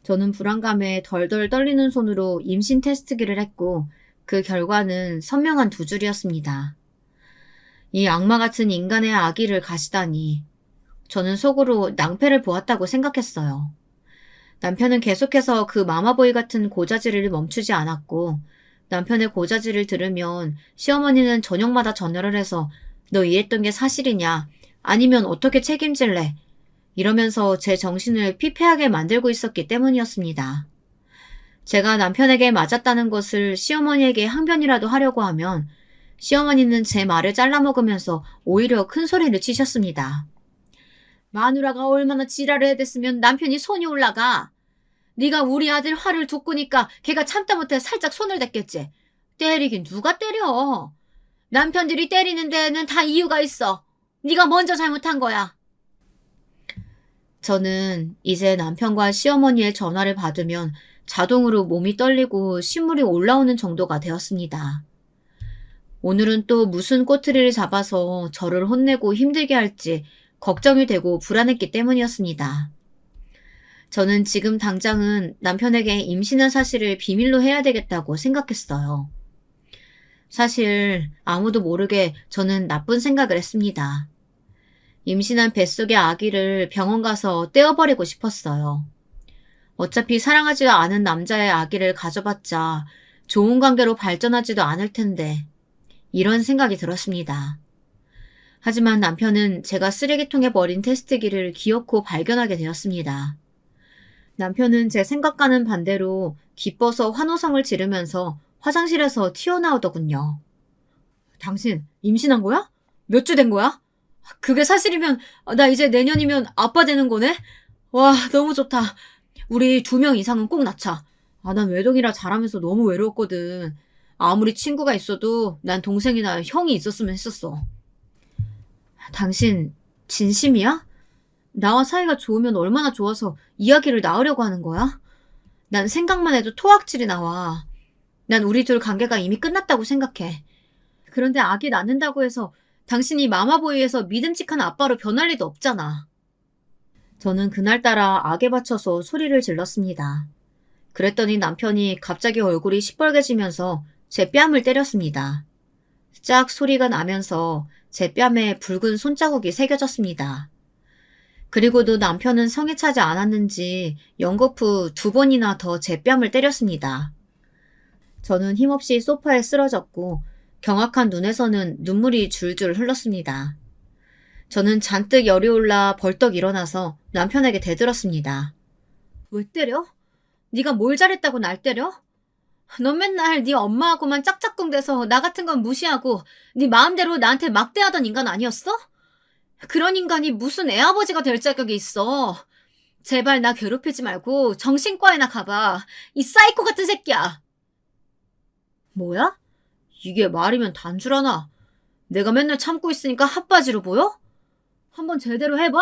저는 불안감에 덜덜 떨리는 손으로 임신 테스트기를 했고 그 결과는 선명한 2줄이었습니다. 이 악마 같은 인간의 아기를 가시다니. 저는 속으로 낭패를 보았다고 생각했어요. 남편은 계속해서 그 마마보이 같은 고자질을 멈추지 않았고 남편의 고자질을 들으면 시어머니는 저녁마다 전화를 해서 너 이랬던 게 사실이냐? 아니면 어떻게 책임질래? 이러면서 제 정신을 피폐하게 만들고 있었기 때문이었습니다. 제가 남편에게 맞았다는 것을 시어머니에게 항변이라도 하려고 하면 시어머니는 제 말을 잘라먹으면서 오히려 큰 소리를 치셨습니다. 마누라가 얼마나 지랄을 해댔으면 남편이 손이 올라가. 네가 우리 아들 화를 돋구니까 걔가 참다 못해 살짝 손을 댔겠지. 때리긴 누가 때려. 남편들이 때리는 데에는 다 이유가 있어. 네가 먼저 잘못한 거야. 저는 이제 남편과 시어머니의 전화를 받으면 자동으로 몸이 떨리고 신물이 올라오는 정도가 되었습니다. 오늘은 또 무슨 꼬투리를 잡아서 저를 혼내고 힘들게 할지 걱정이 되고 불안했기 때문이었습니다. 저는 지금 당장은 남편에게 임신한 사실을 비밀로 해야 되겠다고 생각했어요. 사실 아무도 모르게 저는 나쁜 생각을 했습니다. 임신한 뱃속의 아기를 병원 가서 떼어버리고 싶었어요. 어차피 사랑하지도 않은 남자의 아기를 가져봤자 좋은 관계로 발전하지도 않을 텐데 이런 생각이 들었습니다. 하지만 남편은 제가 쓰레기통에 버린 테스트기를 기어코 발견하게 되었습니다. 남편은 제 생각과는 반대로 기뻐서 환호성을 지르면서 화장실에서 튀어나오더군요. 당신 임신한 거야? 몇 주 된 거야? 그게 사실이면 나 이제 내년이면 아빠 되는 거네? 와, 너무 좋다. 우리 2명 이상은 꼭 낳자. 난 외동이라 잘하면서 너무 외로웠거든. 아무리 친구가 있어도 난 동생이나 형이 있었으면 했었어. 당신 진심이야? 나와 사이가 좋으면 얼마나 좋아서 이야기를 나으려고 하는 거야? 난 생각만 해도 토악질이 나와. 난 우리 둘 관계가 이미 끝났다고 생각해. 그런데 아기 낳는다고 해서 당신이 마마보이에서 믿음직한 아빠로 변할 리도 없잖아. 저는 그날따라 악에 받쳐서 소리를 질렀습니다. 그랬더니 남편이 갑자기 얼굴이 시뻘개지면서 제 뺨을 때렸습니다. 짝 소리가 나면서 제 뺨에 붉은 손자국이 새겨졌습니다. 그리고도 남편은 성에 차지 않았는지 연거푸 2번이나 더 제 뺨을 때렸습니다. 저는 힘없이 소파에 쓰러졌고 경악한 눈에서는 눈물이 줄줄 흘렀습니다. 저는 잔뜩 열이 올라 벌떡 일어나서 남편에게 대들었습니다. 왜 때려? 네가 뭘 잘했다고 날 때려? 넌 맨날 네 엄마하고만 짝짝꿍대서 나 같은 건 무시하고 네 마음대로 나한테 막대하던 인간 아니었어? 그런 인간이 무슨 애아버지가 될 자격이 있어. 제발 나 괴롭히지 말고 정신과에나 가봐. 이 사이코 같은 새끼야. 뭐야? 이게 말이면 단줄하나. 내가 맨날 참고 있으니까 핫바지로 보여? 한번 제대로 해봐?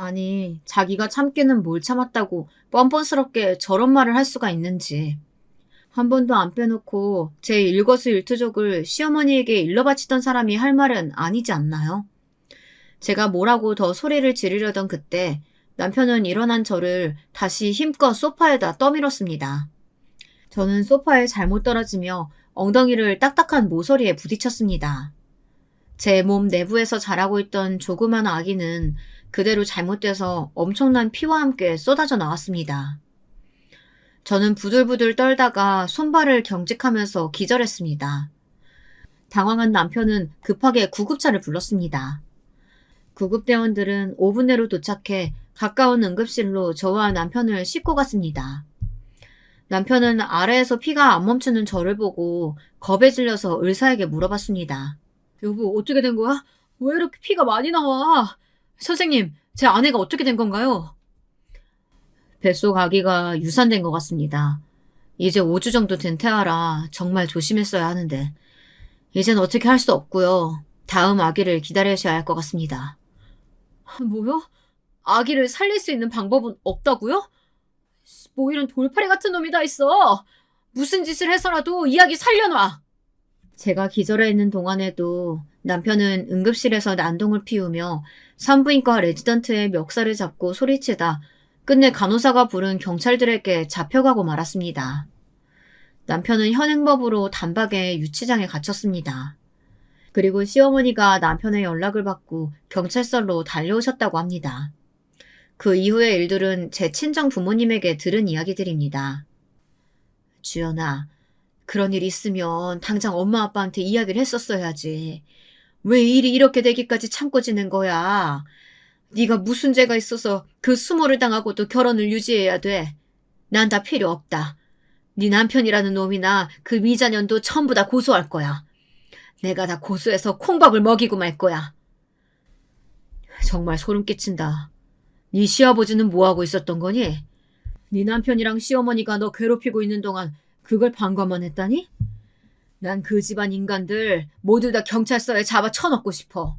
아니, 자기가 참기는 뭘 참았다고 뻔뻔스럽게 저런 말을 할 수가 있는지. 한 번도 안 빼놓고 제 일거수일투족을 시어머니에게 일러바치던 사람이 할 말은 아니지 않나요? 제가 뭐라고 더 소리를 지르려던 그때 남편은 일어난 저를 다시 힘껏 소파에다 떠밀었습니다. 저는 소파에 잘못 떨어지며 엉덩이를 딱딱한 모서리에 부딪혔습니다. 제 몸 내부에서 자라고 있던 조그만 아기는 그대로 잘못돼서 엄청난 피와 함께 쏟아져 나왔습니다. 저는 부들부들 떨다가 손발을 경직하면서 기절했습니다. 당황한 남편은 급하게 구급차를 불렀습니다. 구급대원들은 5분 내로 도착해 가까운 응급실로 저와 남편을 싣고 갔습니다. 남편은 아래에서 피가 안 멈추는 저를 보고 겁에 질려서 의사에게 물어봤습니다. 여보, 어떻게 된 거야? 왜 이렇게 피가 많이 나와? 선생님, 제 아내가 어떻게 된 건가요? 뱃속 아기가 유산된 것 같습니다. 이제 5주 정도 된 태아라 정말 조심했어야 하는데 이젠 어떻게 할 수 없고요. 다음 아기를 기다리셔야 할 것 같습니다. 뭐요? 아기를 살릴 수 있는 방법은 없다고요? 뭐 이런 돌팔이 같은 놈이 다 있어. 무슨 짓을 해서라도 이 아기 살려놔. 제가 기절해 있는 동안에도 남편은 응급실에서 난동을 피우며 산부인과 레지던트의 멱살을 잡고 소리치다 끝내 간호사가 부른 경찰들에게 잡혀가고 말았습니다. 남편은 현행법으로 단박에 유치장에 갇혔습니다. 그리고 시어머니가 남편의 연락을 받고 경찰서로 달려오셨다고 합니다. 그 이후의 일들은 제 친정 부모님에게 들은 이야기들입니다. 주연아, 그런 일 있으면 당장 엄마 아빠한테 이야기를 했었어야지. 왜 일이 이렇게 되기까지 참고 지낸 거야? 네가 무슨 죄가 있어서 그 수모를 당하고도 결혼을 유지해야 돼. 난 다 필요 없다. 네 남편이라는 놈이나 그 미자년도 전부 다 고소할 거야. 내가 다 고소해서 콩밥을 먹이고 말 거야. 정말 소름 끼친다. 네 시아버지는 뭐하고 있었던 거니? 네 남편이랑 시어머니가 너 괴롭히고 있는 동안 그걸 방관만 했다니? 난 그 집안 인간들 모두 다 경찰서에 잡아 쳐넣고 싶어.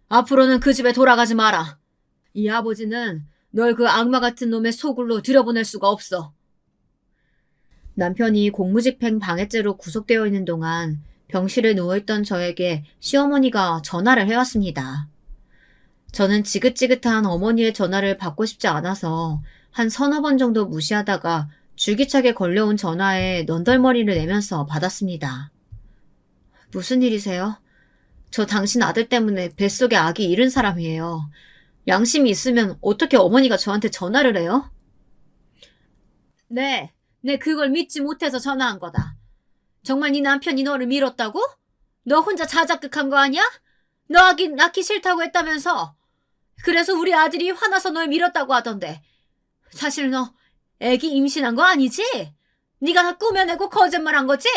앞으로는 그 집에 돌아가지 마라. 이 아버지는 널 그 악마 같은 놈의 소굴로 들여보낼 수가 없어. 남편이 공무집행 방해죄로 구속되어 있는 동안 병실에 누워있던 저에게 시어머니가 전화를 해왔습니다. 저는 지긋지긋한 어머니의 전화를 받고 싶지 않아서 한 서너 번 정도 무시하다가 줄기차게 걸려온 전화에 넌덜머리를 내면서 받았습니다. 무슨 일이세요? 저 당신 아들 때문에 뱃속에 아기 잃은 사람이에요. 양심이 있으면 어떻게 어머니가 저한테 전화를 해요? 네, 그걸 믿지 못해서 전화한 거다. 정말 네 남편이 너를 밀었다고? 너 혼자 자작극한 거 아니야? 너 아기 낳기 싫다고 했다면서. 그래서 우리 아들이 화나서 널 밀었다고 하던데. 사실 너 애기 임신한 거 아니지? 네가 다 꾸며내고 거짓말한 거지?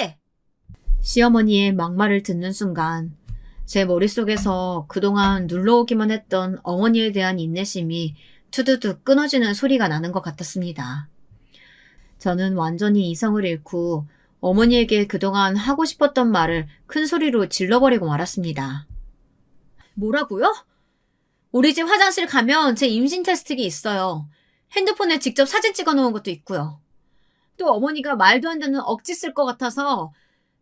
시어머니의 막말을 듣는 순간 제 머릿속에서 그동안 눌러오기만 했던 어머니에 대한 인내심이 투두둑 끊어지는 소리가 나는 것 같았습니다. 저는 완전히 이성을 잃고 어머니에게 그동안 하고 싶었던 말을 큰 소리로 질러버리고 말았습니다. 뭐라고요? 우리 집 화장실 가면 제 임신 테스트기 있어요. 핸드폰에 직접 사진 찍어 놓은 것도 있고요. 또 어머니가 말도 안 되는 억지 쓸 것 같아서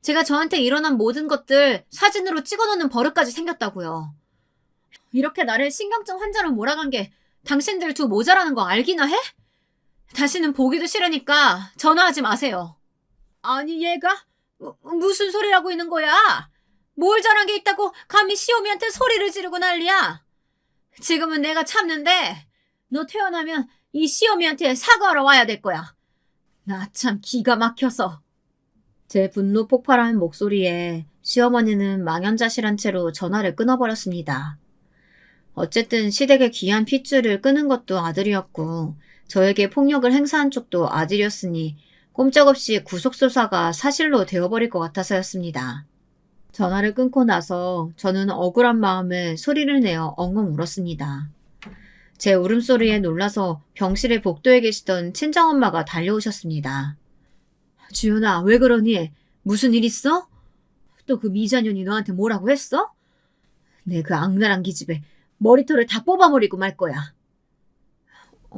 제가 저한테 일어난 모든 것들 사진으로 찍어 놓는 버릇까지 생겼다고요. 이렇게 나를 신경증 환자로 몰아간 게 당신들 두 모자라는 거 알기나 해? 다시는 보기도 싫으니까 전화하지 마세요. 아니 얘가 무슨 소리를 하고 있는 거야? 뭘 잘한 게 있다고 감히 시오미한테 소리를 지르고 난리야. 지금은 내가 참는데 너 태어나면 이 시어미한테 사과하러 와야 될 거야. 나 참 기가 막혀서. 제 분노 폭발한 목소리에 시어머니는 망연자실한 채로 전화를 끊어버렸습니다. 어쨌든 시댁의 귀한 핏줄을 끊은 것도 아들이었고 저에게 폭력을 행사한 쪽도 아들이었으니 꼼짝없이 구속수사가 사실로 되어버릴 것 같아서였습니다. 전화를 끊고 나서 저는 억울한 마음에 소리를 내어 엉엉 울었습니다. 제 울음소리에 놀라서 병실에 복도에 계시던 친정엄마가 달려오셨습니다. 주연아, 왜 그러니? 무슨 일 있어? 또 그 미자년이 너한테 뭐라고 했어? 내 그 악랄한 기집애 머리털을 다 뽑아버리고 말 거야.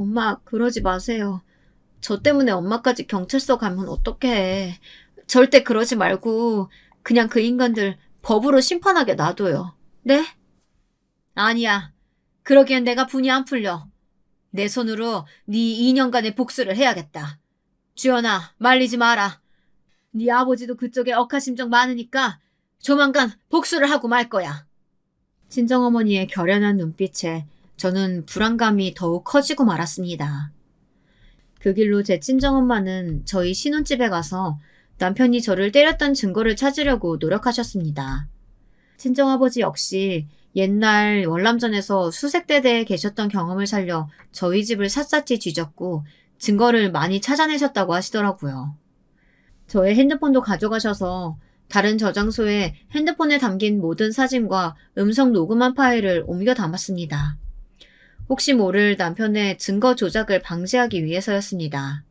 엄마, 그러지 마세요. 저 때문에 엄마까지 경찰서 가면 어떡해. 절대 그러지 말고 그냥 그 인간들 법으로 심판하게 놔둬요. 네? 아니야. 그러기엔 내가 분이 안 풀려. 내 손으로 네 2년간의 복수를 해야겠다. 주연아, 말리지 마라. 네 아버지도 그쪽에 억하심정 많으니까 조만간 복수를 하고 말 거야. 친정어머니의 결연한 눈빛에 저는 불안감이 더욱 커지고 말았습니다. 그 길로 제 친정엄마는 저희 신혼집에 가서 남편이 저를 때렸던 증거를 찾으려고 노력하셨습니다. 친정아버지 역시 옛날 월남전에서 수색대대에 계셨던 경험을 살려 저희 집을 샅샅이 뒤졌고 증거를 많이 찾아내셨다고 하시더라고요. 저의 핸드폰도 가져가셔서 다른 저장소에 핸드폰에 담긴 모든 사진과 음성 녹음한 파일을 옮겨 담았습니다. 혹시 모를 남편의 증거 조작을 방지하기 위해서였습니다.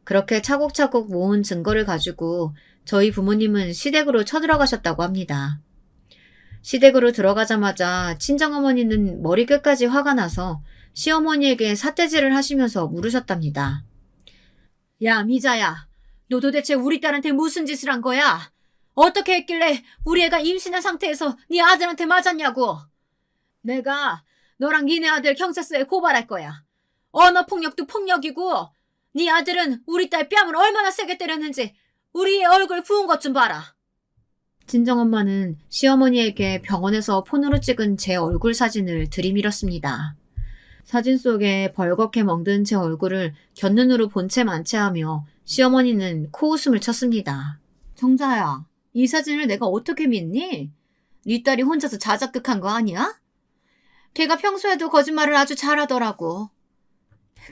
그렇게 차곡차곡 모은 증거를 가지고 저희 부모님은 시댁으로 쳐들어가셨다고 합니다. 시댁으로 들어가자마자 친정어머니는 머리끝까지 화가 나서 시어머니에게 삿대질을 하시면서 물으셨답니다. 야, 미자야. 너 도대체 우리 딸한테 무슨 짓을 한 거야? 어떻게 했길래 우리 애가 임신한 상태에서 네 아들한테 맞았냐고. 내가 너랑 니네 아들 경찰서에 고발할 거야. 언어폭력도 폭력이고 네 아들은 우리 딸 뺨을 얼마나 세게 때렸는지 우리의 얼굴 부은 것 좀 봐라. 친정엄마는 시어머니에게 병원에서 폰으로 찍은 제 얼굴 사진을 들이밀었습니다. 사진 속에 벌겋게 멍든 제 얼굴을 곁눈으로 본 채 만체하며 시어머니는 코웃음을 쳤습니다. 정자야, 이 사진을 내가 어떻게 믿니? 네 딸이 혼자서 자작극한 거 아니야? 걔가 평소에도 거짓말을 아주 잘하더라고.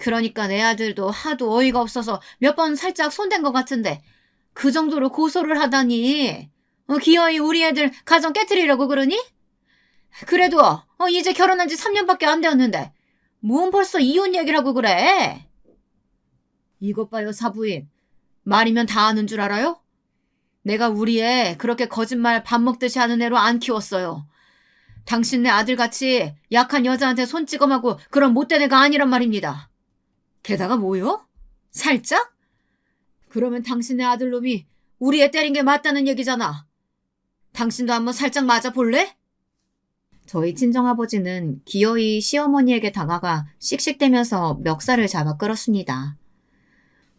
그러니까 내 아들도 하도 어이가 없어서 몇 번 살짝 손댄 것 같은데 그 정도로 고소를 하다니. 기어이 우리 애들 가정 깨트리려고 그러니? 그래도 이제 결혼한 지 3년밖에 안 되었는데 뭔 벌써 이혼 얘기라고 그래? 이것 봐요, 사부인. 말이면 다 아는 줄 알아요? 내가 우리 애 그렇게 거짓말 밥 먹듯이 하는 애로 안 키웠어요. 당신네 아들같이 약한 여자한테 손 찍어마고 그런 못된 애가 아니란 말입니다. 게다가 뭐요? 살짝? 그러면 당신네 아들놈이 우리 애 때린 게 맞다는 얘기잖아. 당신도 한번 살짝 맞아볼래? 저희 친정아버지는 기어이 시어머니에게 다가가 씩씩대면서 멱살을 잡아 끌었습니다.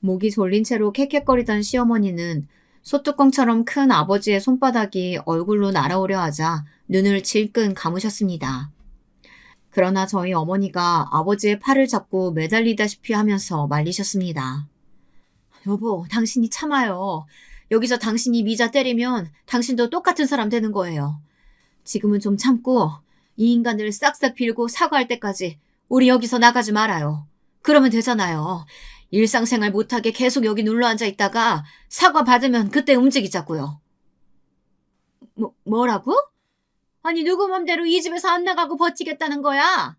목이 졸린 채로 캑캑거리던 시어머니는 소뚜껑처럼 큰 아버지의 손바닥이 얼굴로 날아오려 하자 눈을 질끈 감으셨습니다. 그러나 저희 어머니가 아버지의 팔을 잡고 매달리다시피 하면서 말리셨습니다. 여보, 당신이 참아요. 여기서 당신이 미자 때리면 당신도 똑같은 사람 되는 거예요. 지금은 좀 참고 이 인간을 싹싹 빌고 사과할 때까지 우리 여기서 나가지 말아요. 그러면 되잖아요. 일상생활 못하게 계속 여기 눌러앉아 있다가 사과 받으면 그때 움직이자고요. 뭐라고? 아니 누구 맘대로 이 집에서 안 나가고 버티겠다는 거야?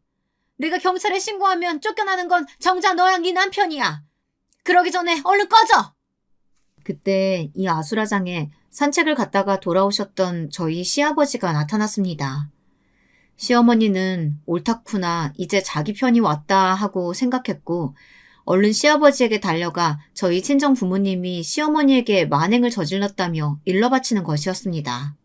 내가 경찰에 신고하면 쫓겨나는 건 정작 너랑 네 남편이야. 그러기 전에 얼른 꺼져! 그때 이 아수라장에 산책을 갔다가 돌아오셨던 저희 시아버지가 나타났습니다. 시어머니는 옳다구나 이제 자기 편이 왔다 하고 생각했고 얼른 시아버지에게 달려가 저희 친정 부모님이 시어머니에게 만행을 저질렀다며 일러바치는 것이었습니다.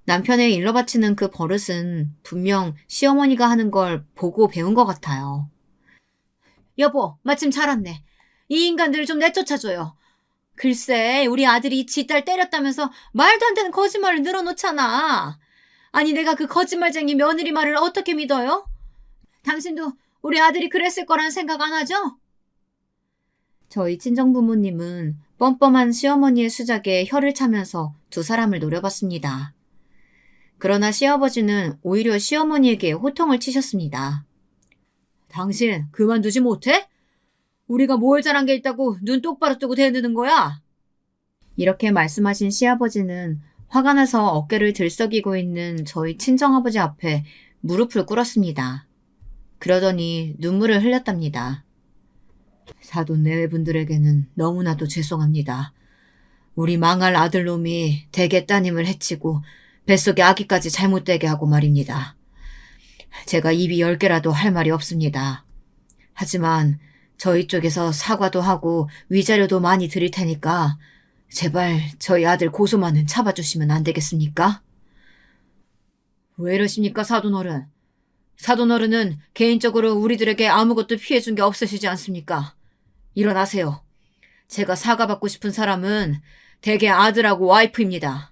남편의 일러바치는 그 버릇은 분명 시어머니가 하는 걸 보고 배운 것 같아요. 여보, 마침 잘 왔네. 이 인간들을 좀 내쫓아줘요. 글쎄, 우리 아들이 지 딸 때렸다면서 말도 안 되는 거짓말을 늘어놓잖아. 아니, 내가 그 거짓말쟁이 며느리 말을 어떻게 믿어요? 당신도 우리 아들이 그랬을 거라는 생각 안 하죠? 저희 친정부모님은 뻔뻔한 시어머니의 수작에 혀를 차면서 두 사람을 노려봤습니다. 그러나 시아버지는 오히려 시어머니에게 호통을 치셨습니다. 당신 그만두지 못해? 우리가 뭘 잘한 게 있다고 눈 똑바로 뜨고 대드는 거야? 이렇게 말씀하신 시아버지는 화가 나서 어깨를 들썩이고 있는 저희 친정아버지 앞에 무릎을 꿇었습니다. 그러더니 눈물을 흘렸답니다. 사돈 내외분들에게는 너무나도 죄송합니다. 우리 망할 아들놈이 대개 따님을 해치고 뱃속에 아기까지 잘못되게 하고 말입니다. 제가 입이 10개라도 할 말이 없습니다. 하지만 저희 쪽에서 사과도 하고 위자료도 많이 드릴 테니까 제발 저희 아들 고소만은 잡아주시면 안 되겠습니까? 왜 이러십니까, 사돈어른? 사돈어른은 개인적으로 우리들에게 아무것도 피해준 게 없으시지 않습니까? 일어나세요. 제가 사과받고 싶은 사람은 대개 아들하고 와이프입니다.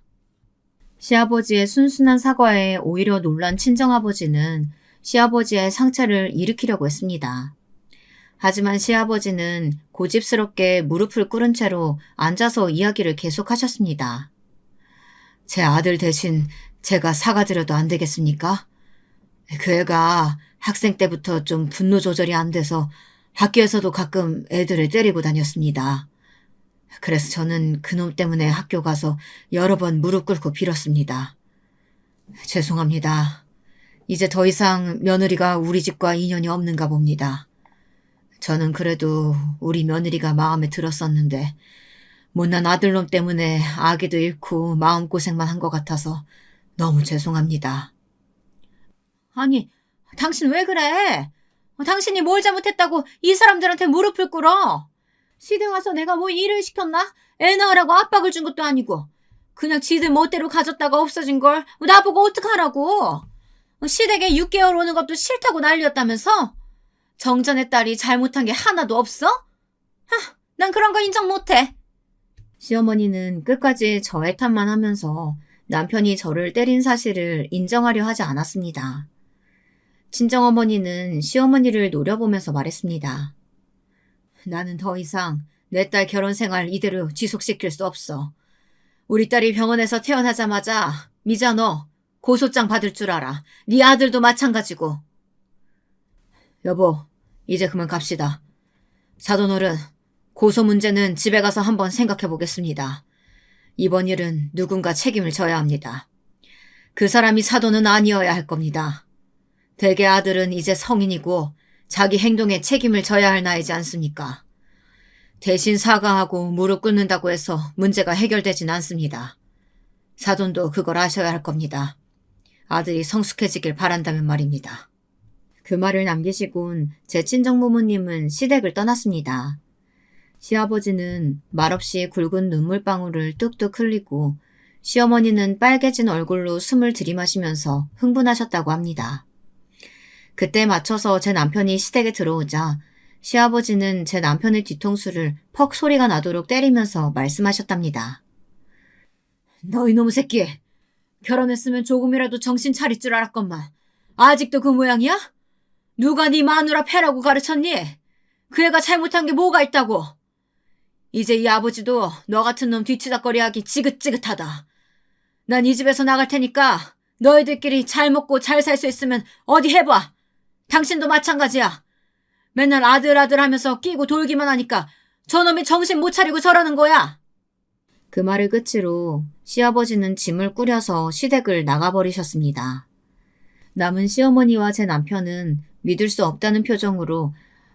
시아버지의 순순한 사과에 오히려 놀란 친정아버지는 시아버지의 상처를 일으키려고 했습니다. 하지만 시아버지는 고집스럽게 무릎을 꿇은 채로 앉아서 이야기를 계속하셨습니다. 제 아들 대신 제가 사과드려도 안 되겠습니까? 그 애가 학생 때부터 좀 분노 조절이 안 돼서 학교에서도 가끔 애들을 때리고 다녔습니다. 그래서 저는 그놈 때문에 학교 가서 여러 번 무릎 꿇고 빌었습니다. 죄송합니다. 이제 더 이상 며느리가 우리 집과 인연이 없는가 봅니다. 저는 그래도 우리 며느리가 마음에 들었었는데 못난 아들놈 때문에 아기도 잃고 마음고생만 한 것 같아서 너무 죄송합니다. 아니, 당신 왜 그래? 당신이 뭘 잘못했다고 이 사람들한테 무릎을 꿇어? 시댁 와서 내가 뭐 일을 시켰나? 애 낳으라고 압박을 준 것도 아니고 그냥 지들 멋대로 가졌다가 없어진 걸 나보고 어떡하라고? 시댁에 6개월 오는 것도 싫다고 난리였다면서? 정전의 딸이 잘못한 게 하나도 없어? 난 그런 거 인정 못해. 시어머니는 끝까지 저의 탓만 하면서 남편이 저를 때린 사실을 인정하려 하지 않았습니다. 친정어머니는 시어머니를 노려보면서 말했습니다. 나는 더 이상 내 딸 결혼 생활 이대로 지속시킬 수 없어. 우리 딸이 병원에서 태어나자마자 미자 너 고소장 받을 줄 알아. 네 아들도 마찬가지고. 여보, 이제 그만 갑시다. 사돈어른, 고소 문제는 집에 가서 한번 생각해 보겠습니다. 이번 일은 누군가 책임을 져야 합니다. 그 사람이 사돈은 아니어야 할 겁니다. 대개 아들은 이제 성인이고 자기 행동에 책임을 져야 할 나이지 않습니까? 대신 사과하고 무릎 꿇는다고 해서 문제가 해결되진 않습니다. 사돈도 그걸 아셔야 할 겁니다. 아들이 성숙해지길 바란다면 말입니다. 그 말을 남기시곤 제 친정부모님은 시댁을 떠났습니다. 시아버지는 말없이 굵은 눈물방울을 뚝뚝 흘리고 시어머니는 빨개진 얼굴로 숨을 들이마시면서 흥분하셨다고 합니다. 그때 맞춰서 제 남편이 시댁에 들어오자 시아버지는 제 남편의 뒤통수를 퍽 소리가 나도록 때리면서 말씀하셨답니다. 너 이놈의 새끼! 결혼했으면 조금이라도 정신 차릴 줄 알았건만 아직도 그 모양이야? 누가 네 마누라 패라고 가르쳤니? 그 애가 잘못한 게 뭐가 있다고? 이제 이 아버지도 너 같은 놈 뒤치다거리하기 지긋지긋하다. 난 이 집에서 나갈 테니까 너희들끼리 잘 먹고 잘 살 수 있으면 어디 해봐. 당신도 마찬가지야. 맨날 아들 하면서 끼고 돌기만 하니까 저놈이 정신 못 차리고 저러는 거야. 그 말을 끝으로 시아버지는 짐을 꾸려서 시댁을 나가버리셨습니다. 남은 시어머니와 제 남편은 믿을 수 없다는 표정으로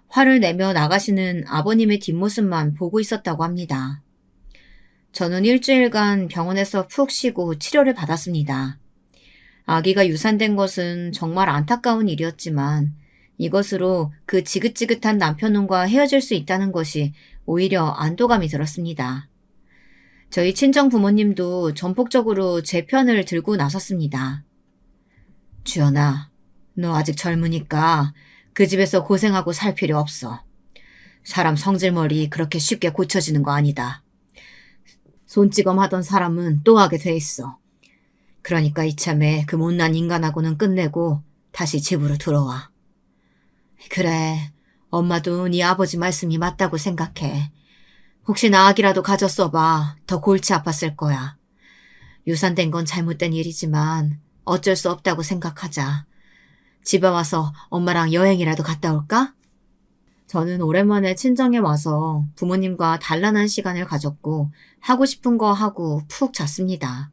화를 내며 나가시는 아버님의 뒷모습만 보고 있었다고 합니다. 저는 일주일간 병원에서 푹 쉬고 치료를 받았습니다. 아기가 유산된 것은 정말 안타까운 일이었지만 이것으로 그 지긋지긋한 남편놈과 헤어질 수 있다는 것이 오히려 안도감이 들었습니다. 저희 친정 부모님도 전폭적으로 제 편을 들고 나섰습니다. 주연아, 너 아직 젊으니까 그 집에서 고생하고 살 필요 없어. 사람 성질머리 그렇게 쉽게 고쳐지는 거 아니다. 손찌검 하던 사람은 또 하게 돼 있어. 그러니까 이참에 그 못난 인간하고는 끝내고 다시 집으로 들어와. 그래, 엄마도 네 아버지 말씀이 맞다고 생각해. 혹시나 아기라도 가졌어봐 더 골치 아팠을 거야. 유산된 건 잘못된 일이지만 어쩔 수 없다고 생각하자. 집에 와서 엄마랑 여행이라도 갔다 올까? 저는 오랜만에 친정에 와서 부모님과 단란한 시간을 가졌고 하고 싶은 거 하고 푹 잤습니다.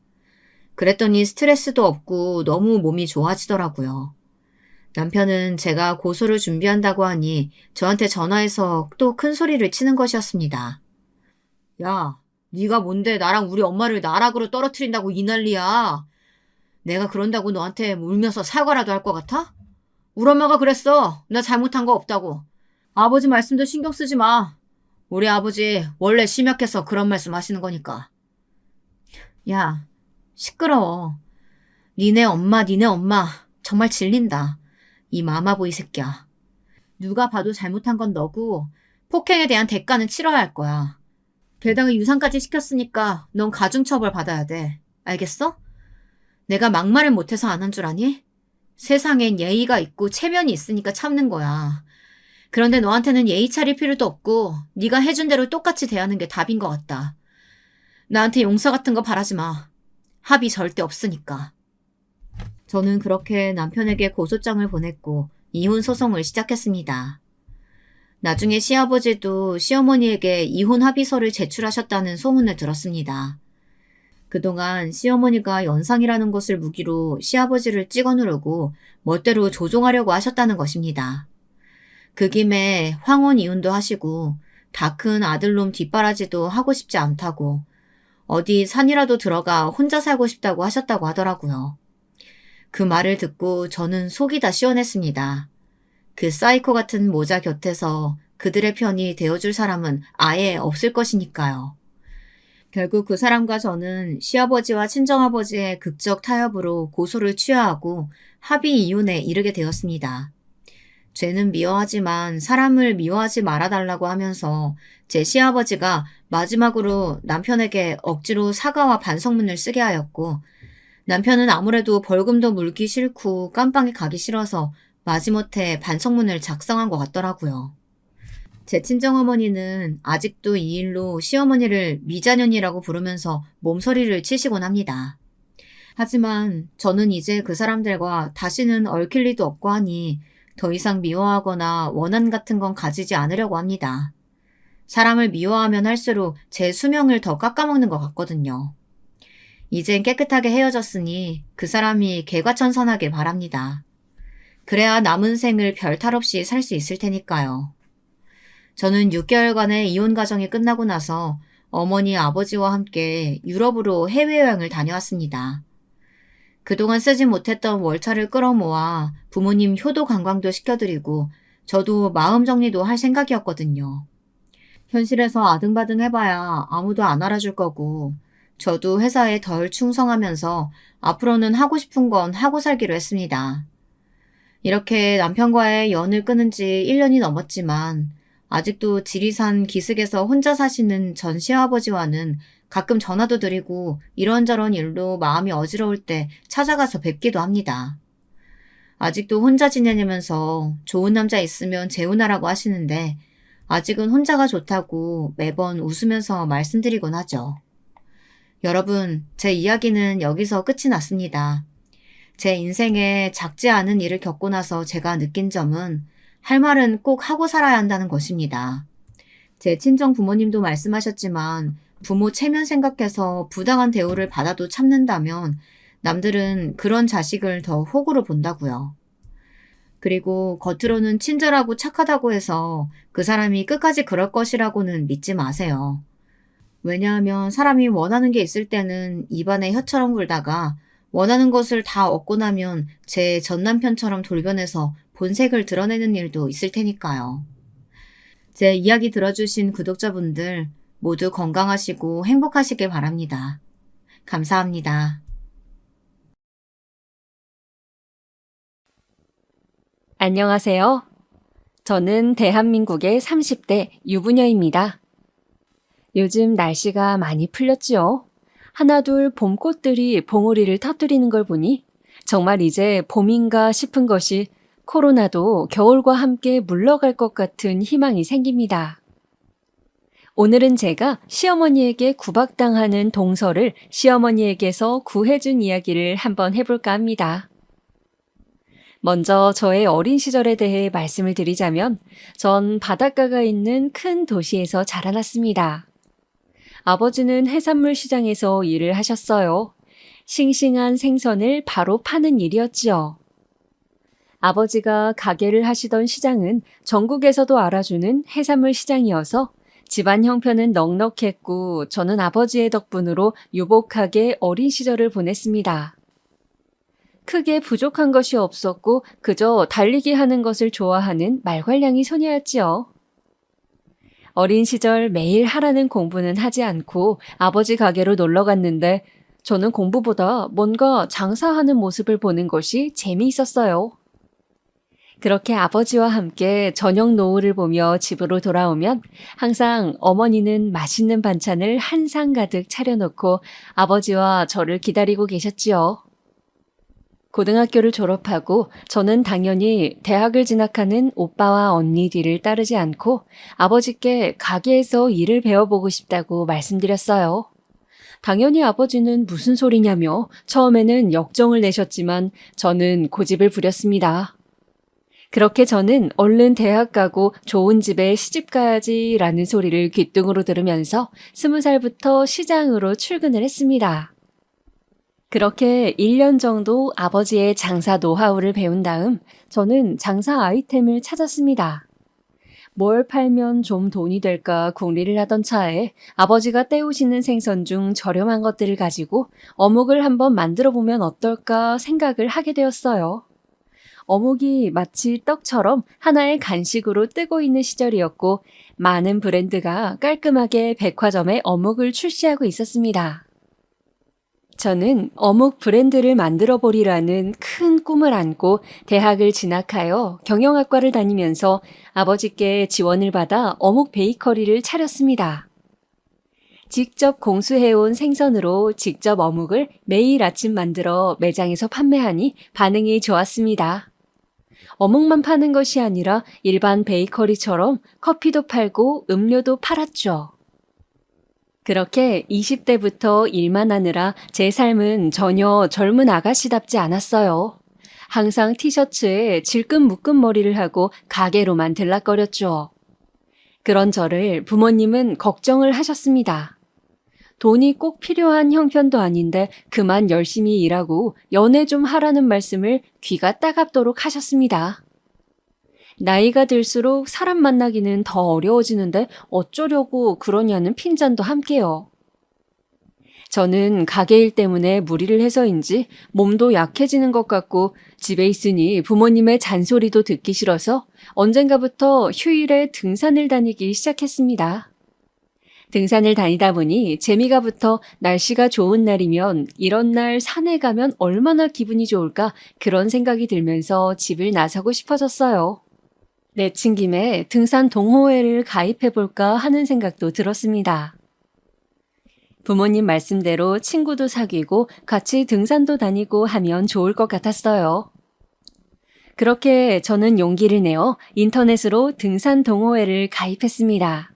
그랬더니 스트레스도 없고 너무 몸이 좋아지더라고요. 남편은 제가 고소를 준비한다고 하니 저한테 전화해서 또 큰 소리를 치는 것이었습니다. 야, 네가 뭔데 나랑 우리 엄마를 나락으로 떨어뜨린다고 이 난리야. 내가 그런다고 너한테 울면서 사과라도 할 것 같아? 우리 엄마가 그랬어. 나 잘못한 거 없다고. 아버지 말씀도 신경 쓰지 마. 우리 아버지 원래 심약해서 그런 말씀 하시는 거니까. 야, 시끄러워. 니네 엄마 정말 질린다. 이 마마보이 새끼야. 누가 봐도 잘못한 건 너고 폭행에 대한 대가는 치러야 할 거야. 게다가 유산까지 시켰으니까 넌 가중처벌 받아야 돼. 알겠어? 내가 막말을 못해서 안 한 줄 아니? 세상엔 예의가 있고 체면이 있으니까 참는 거야. 그런데 너한테는 예의 차릴 필요도 없고 네가 해준 대로 똑같이 대하는 게 답인 것 같다. 나한테 용서 같은 거 바라지 마. 합의 절대 없으니까. 저는 그렇게 남편에게 고소장을 보냈고 이혼 소송을 시작했습니다. 나중에 시아버지도 시어머니에게 이혼 합의서를 제출하셨다는 소문을 들었습니다. 그동안 시어머니가 연상이라는 것을 무기로 시아버지를 찍어 누르고 멋대로 조종하려고 하셨다는 것입니다. 그 김에 황혼 이혼도 하시고 다 큰 아들놈 뒷바라지도 하고 싶지 않다고 어디 산이라도 들어가 혼자 살고 싶다고 하셨다고 하더라고요. 그 말을 듣고 저는 속이 다 시원했습니다. 그 사이코 같은 모자 곁에서 그들의 편이 되어줄 사람은 아예 없을 것이니까요. 결국 그 사람과 저는 시아버지와 친정아버지의 극적 타협으로 고소를 취하하고 합의 이혼에 이르게 되었습니다. 죄는 미워하지만 사람을 미워하지 말아달라고 하면서 제 시아버지가 마지막으로 남편에게 억지로 사과와 반성문을 쓰게 하였고 남편은 아무래도 벌금도 물기 싫고 깜빵에 가기 싫어서 마지못해 반성문을 작성한 것 같더라고요. 제 친정어머니는 아직도 이 일로 시어머니를 미자년이라고 부르면서 몸서리를 치시곤 합니다. 하지만 저는 이제 그 사람들과 다시는 얽힐 리도 없고 하니 더 이상 미워하거나 원한 같은 건 가지지 않으려고 합니다. 사람을 미워하면 할수록 제 수명을 더 깎아먹는 것 같거든요. 이젠 깨끗하게 헤어졌으니 그 사람이 개과천선하길 바랍니다. 그래야 남은 생을 별 탈 없이 살 수 있을 테니까요. 저는 6개월간의 이혼 과정이 끝나고 나서 어머니 아버지와 함께 유럽으로 해외여행을 다녀왔습니다. 그동안 쓰지 못했던 월차를 끌어모아 부모님 효도 관광도 시켜드리고 저도 마음 정리도 할 생각이었거든요. 현실에서 아등바등 해봐야 아무도 안 알아줄 거고 저도 회사에 덜 충성하면서 앞으로는 하고 싶은 건 하고 살기로 했습니다. 이렇게 남편과의 연을 끊은 지 1년이 넘었지만 아직도 지리산 기슭에서 혼자 사시는 전 시아버지와는 가끔 전화도 드리고 이런저런 일로 마음이 어지러울 때 찾아가서 뵙기도 합니다. 아직도 혼자 지내면서 좋은 남자 있으면 재혼하라고 하시는데 아직은 혼자가 좋다고 매번 웃으면서 말씀드리곤 하죠. 여러분, 제 이야기는 여기서 끝이 났습니다. 제 인생에 작지 않은 일을 겪고 나서 제가 느낀 점은 할 말은 꼭 하고 살아야 한다는 것입니다. 제 친정 부모님도 말씀하셨지만 부모 체면 생각해서 부당한 대우를 받아도 참는다면 남들은 그런 자식을 더 호구로 본다고요. 그리고 겉으로는 친절하고 착하다고 해서 그 사람이 끝까지 그럴 것이라고는 믿지 마세요. 왜냐하면 사람이 원하는 게 있을 때는 입안에 혀처럼 굴다가 원하는 것을 다 얻고 나면 제 전남편처럼 돌변해서 본색을 드러내는 일도 있을 테니까요. 제 이야기 들어주신 구독자분들 모두 건강하시고 행복하시길 바랍니다. 감사합니다. 안녕하세요. 저는 대한민국의 30대 유부녀입니다. 요즘 날씨가 많이 풀렸지요. 하나둘 봄꽃들이 봉우리를 터뜨리는 걸 보니 정말 이제 봄인가 싶은 것이 코로나도 겨울과 함께 물러갈 것 같은 희망이 생깁니다. 오늘은 제가 시어머니에게 구박당하는 동서를 시어머니에게서 구해준 이야기를 한번 해볼까 합니다. 먼저 저의 어린 시절에 대해 말씀을 드리자면 전 바닷가가 있는 큰 도시에서 자라났습니다. 아버지는 해산물 시장에서 일을 하셨어요. 싱싱한 생선을 바로 파는 일이었지요. 아버지가 가게를 하시던 시장은 전국에서도 알아주는 해산물 시장이어서 집안 형편은 넉넉했고 저는 아버지의 덕분으로 유복하게 어린 시절을 보냈습니다. 크게 부족한 것이 없었고 그저 달리기 하는 것을 좋아하는 말괄량이 소녀였지요. 어린 시절 매일 하라는 공부는 하지 않고 아버지 가게로 놀러 갔는데 저는 공부보다 뭔가 장사하는 모습을 보는 것이 재미있었어요. 그렇게 아버지와 함께 저녁 노을을 보며 집으로 돌아오면 항상 어머니는 맛있는 반찬을 한 상 가득 차려놓고 아버지와 저를 기다리고 계셨지요. 고등학교를 졸업하고 저는 당연히 대학을 진학하는 오빠와 언니 뒤를 따르지 않고 아버지께 가게에서 일을 배워보고 싶다고 말씀드렸어요. 당연히 아버지는 무슨 소리냐며 처음에는 역정을 내셨지만 저는 고집을 부렸습니다. 그렇게 저는 얼른 대학 가고 좋은 집에 시집 가야지라는 소리를 귓등으로 들으면서 20살부터 시장으로 출근을 했습니다. 그렇게 1년 정도 아버지의 장사 노하우를 배운 다음 저는 장사 아이템을 찾았습니다. 뭘 팔면 좀 돈이 될까 궁리를 하던 차에 아버지가 떼우시는 생선 중 저렴한 것들을 가지고 어묵을 한번 만들어 보면 어떨까 생각을 하게 되었어요. 어묵이 마치 떡처럼 하나의 간식으로 뜨고 있는 시절이었고 많은 브랜드가 깔끔하게 백화점에 어묵을 출시하고 있었습니다. 저는 어묵 브랜드를 만들어 보리라는 큰 꿈을 안고 대학을 진학하여 경영학과를 다니면서 아버지께 지원을 받아 어묵 베이커리를 차렸습니다. 직접 공수해온 생선으로 직접 어묵을 매일 아침 만들어 매장에서 판매하니 반응이 좋았습니다. 어묵만 파는 것이 아니라 일반 베이커리처럼 커피도 팔고 음료도 팔았죠. 그렇게 20대부터 일만 하느라 제 삶은 전혀 젊은 아가씨답지 않았어요. 항상 티셔츠에 질끈 묶은 머리를 하고 가게로만 들락거렸죠. 그런 저를 부모님은 걱정을 하셨습니다. 돈이 꼭 필요한 형편도 아닌데 그만 열심히 일하고 연애 좀 하라는 말씀을 귀가 따갑도록 하셨습니다. 나이가 들수록 사람 만나기는 더 어려워지는데 어쩌려고 그러냐는 핀잔도 함께요. 저는 가게 일 때문에 무리를 해서인지 몸도 약해지는 것 같고 집에 있으니 부모님의 잔소리도 듣기 싫어서 언젠가부터 휴일에 등산을 다니기 시작했습니다. 등산을 다니다 보니 재미가 붙어 날씨가 좋은 날이면 이런 날 산에 가면 얼마나 기분이 좋을까 그런 생각이 들면서 집을 나서고 싶어졌어요. 내친 김에 등산 동호회를 가입해볼까 하는 생각도 들었습니다. 부모님 말씀대로 친구도 사귀고 같이 등산도 다니고 하면 좋을 것 같았어요. 그렇게 저는 용기를 내어 인터넷으로 등산 동호회를 가입했습니다.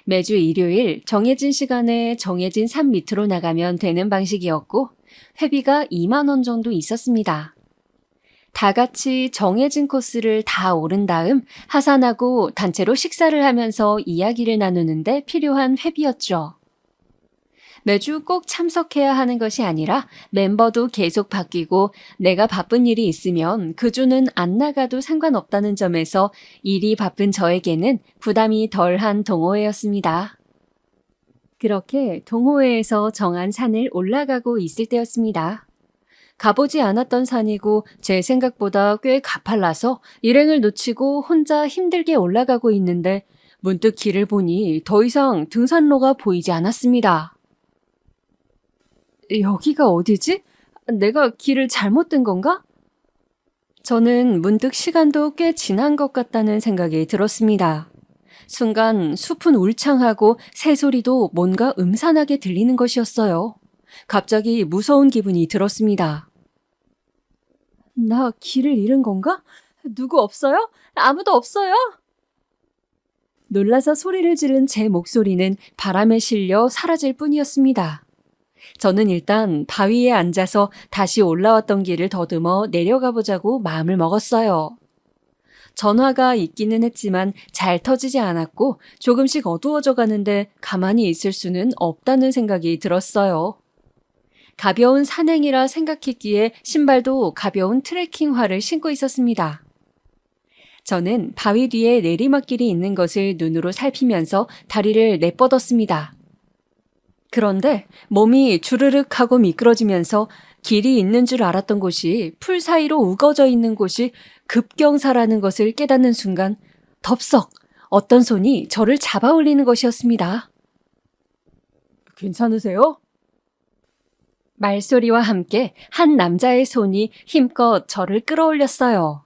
매주 일요일 정해진 시간에 정해진 산 밑으로 나가면 되는 방식이었고 회비가 2만 원 정도 있었습니다. 다 같이 정해진 코스를 다 오른 다음 하산하고 단체로 식사를 하면서 이야기를 나누는데 필요한 회비였죠. 매주 꼭 참석해야 하는 것이 아니라 멤버도 계속 바뀌고 내가 바쁜 일이 있으면 그 주는 안 나가도 상관없다는 점에서 일이 바쁜 저에게는 부담이 덜한 동호회였습니다. 그렇게 동호회에서 정한 산을 올라가고 있을 때였습니다. 가보지 않았던 산이고 제 생각보다 꽤 가팔라서 일행을 놓치고 혼자 힘들게 올라가고 있는데 문득 길을 보니 더 이상 등산로가 보이지 않았습니다. 여기가 어디지? 내가 길을 잘못 든 건가? 저는 문득 시간도 꽤 지난 것 같다는 생각이 들었습니다. 순간 숲은 울창하고 새소리도 뭔가 음산하게 들리는 것이었어요. 갑자기 무서운 기분이 들었습니다. 나 길을 잃은 건가? 누구 없어요? 아무도 없어요? 놀라서 소리를 지른 제 목소리는 바람에 실려 사라질 뿐이었습니다. 저는 일단 바위에 앉아서 다시 올라왔던 길을 더듬어 내려가 보자고 마음을 먹었어요. 전화가 있기는 했지만 잘 터지지 않았고 조금씩 어두워져 가는데 가만히 있을 수는 없다는 생각이 들었어요. 가벼운 산행이라 생각했기에 신발도 가벼운 트레킹화를 신고 있었습니다. 저는 바위 뒤에 내리막길이 있는 것을 눈으로 살피면서 다리를 내뻗었습니다. 그런데 몸이 주르륵 하고 미끄러지면서 길이 있는 줄 알았던 곳이 풀 사이로 우거져 있는 곳이 급경사라는 것을 깨닫는 순간 덥석 어떤 손이 저를 잡아 올리는 것이었습니다. 괜찮으세요? 말소리와 함께 한 남자의 손이 힘껏 저를 끌어올렸어요.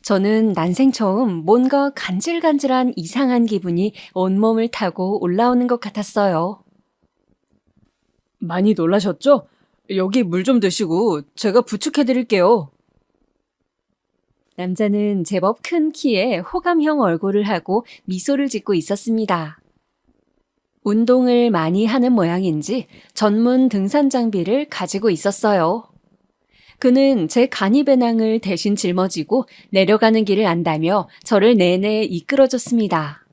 저는 난생 처음 뭔가 간질간질한 이상한 기분이 온몸을 타고 올라오는 것 같았어요. 많이 놀라셨죠? 여기 물 좀 드시고 제가 부축해드릴게요. 남자는 제법 큰 키에 호감형 얼굴을 하고 미소를 짓고 있었습니다. 운동을 많이 하는 모양인지 전문 등산 장비를 가지고 있었어요. 그는 제 간이배낭을 대신 짊어지고 내려가는 길을 안다며 저를 내내 이끌어줬습니다.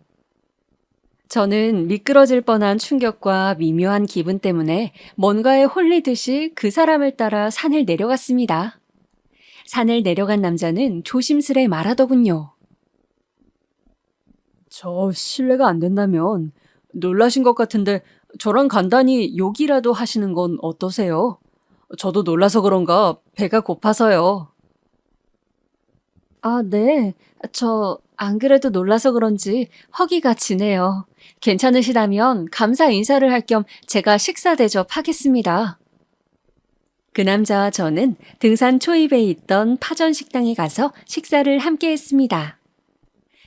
저는 미끄러질 뻔한 충격과 미묘한 기분 때문에 뭔가에 홀리듯이 그 사람을 따라 산을 내려갔습니다. 산을 내려간 남자는 조심스레 말하더군요. 저 실례가 안 된다면 놀라신 것 같은데 저랑 간단히 욕이라도 하시는 건 어떠세요? 저도 놀라서 그런가 배가 고파서요. 아, 네. 저 안 그래도 놀라서 그런지 허기가 지네요. 괜찮으시다면 감사 인사를 할 겸 제가 식사 대접하겠습니다. 그 남자와 저는 등산 초입에 있던 파전 식당에 가서 식사를 함께 했습니다.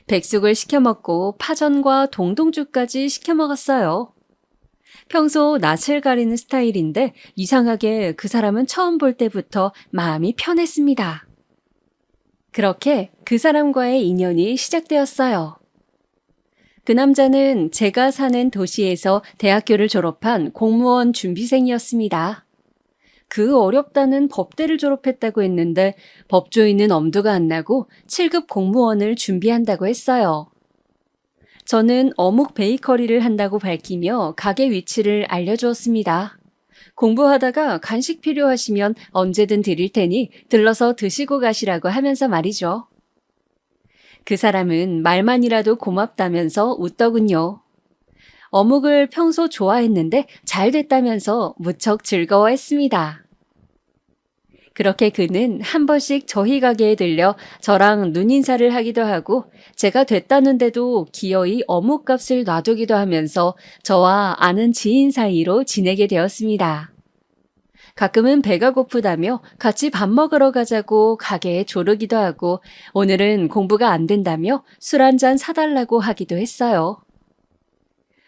백숙을 시켜 먹고 파전과 동동죽까지 시켜 먹었어요. 평소 낯을 가리는 스타일인데 이상하게 그 사람은 처음 볼 때부터 마음이 편했습니다. 그렇게 그 사람과의 인연이 시작되었어요. 그 남자는 제가 사는 도시에서 대학교를 졸업한 공무원 준비생이었습니다. 그 어렵다는 법대를 졸업했다고 했는데 법조인은 엄두가 안 나고 7급 공무원을 준비한다고 했어요. 저는 어묵 베이커리를 한다고 밝히며 가게 위치를 알려주었습니다. 공부하다가 간식 필요하시면 언제든 드릴 테니 들러서 드시고 가시라고 하면서 말이죠. 그 사람은 말만이라도 고맙다면서 웃더군요. 어묵을 평소 좋아했는데 잘 됐다면서 무척 즐거워했습니다. 그렇게 그는 한 번씩 저희 가게에 들려 저랑 눈인사를 하기도 하고 제가 됐다는데도 기어이 어묵값을 놔두기도 하면서 저와 아는 지인 사이로 지내게 되었습니다. 가끔은 배가 고프다며 같이 밥 먹으러 가자고 가게에 조르기도 하고 오늘은 공부가 안 된다며 술 한 잔 사달라고 하기도 했어요.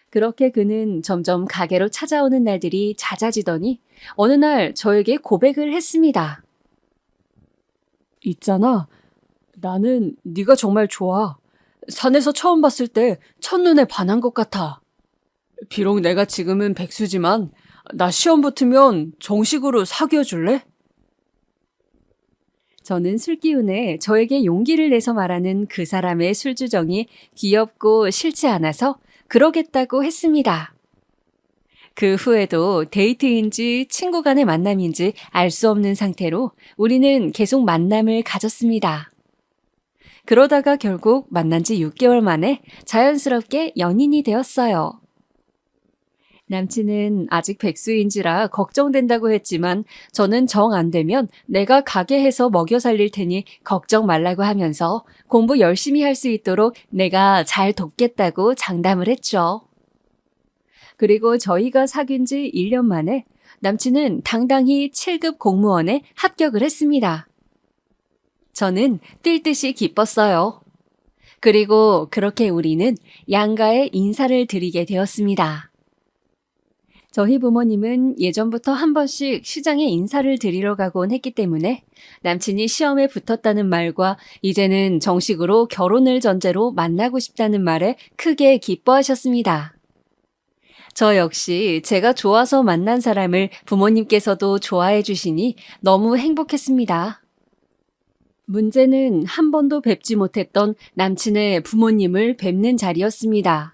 그렇게 그는 점점 가게로 찾아오는 날들이 잦아지더니 어느 날 저에게 고백을 했습니다. 있잖아, 나는 네가 정말 좋아. 산에서 처음 봤을 때 첫눈에 반한 것 같아. 비록 내가 지금은 백수지만 나 시험 붙으면 정식으로 사귀어 줄래? 저는 술기운에 저에게 용기를 내서 말하는 그 사람의 술주정이 귀엽고 싫지 않아서 그러겠다고 했습니다. 그 후에도 데이트인지 친구 간의 만남인지 알 수 없는 상태로 우리는 계속 만남을 가졌습니다. 그러다가 결국 만난 지 6개월 만에 자연스럽게 연인이 되었어요. 남친은 아직 백수인지라 걱정된다고 했지만 저는 정 안 되면 내가 가게 해서 먹여 살릴 테니 걱정 말라고 하면서 공부 열심히 할 수 있도록 내가 잘 돕겠다고 장담을 했죠. 그리고 저희가 사귄 지 1년 만에 남친은 당당히 7급 공무원에 합격을 했습니다. 저는 뛸 듯이 기뻤어요. 그리고 그렇게 우리는 양가에 인사를 드리게 되었습니다. 저희 부모님은 예전부터 한 번씩 시장에 인사를 드리러 가곤 했기 때문에 남친이 시험에 붙었다는 말과 이제는 정식으로 결혼을 전제로 만나고 싶다는 말에 크게 기뻐하셨습니다. 저 역시 제가 좋아서 만난 사람을 부모님께서도 좋아해 주시니 너무 행복했습니다. 문제는 한 번도 뵙지 못했던 남친의 부모님을 뵙는 자리였습니다.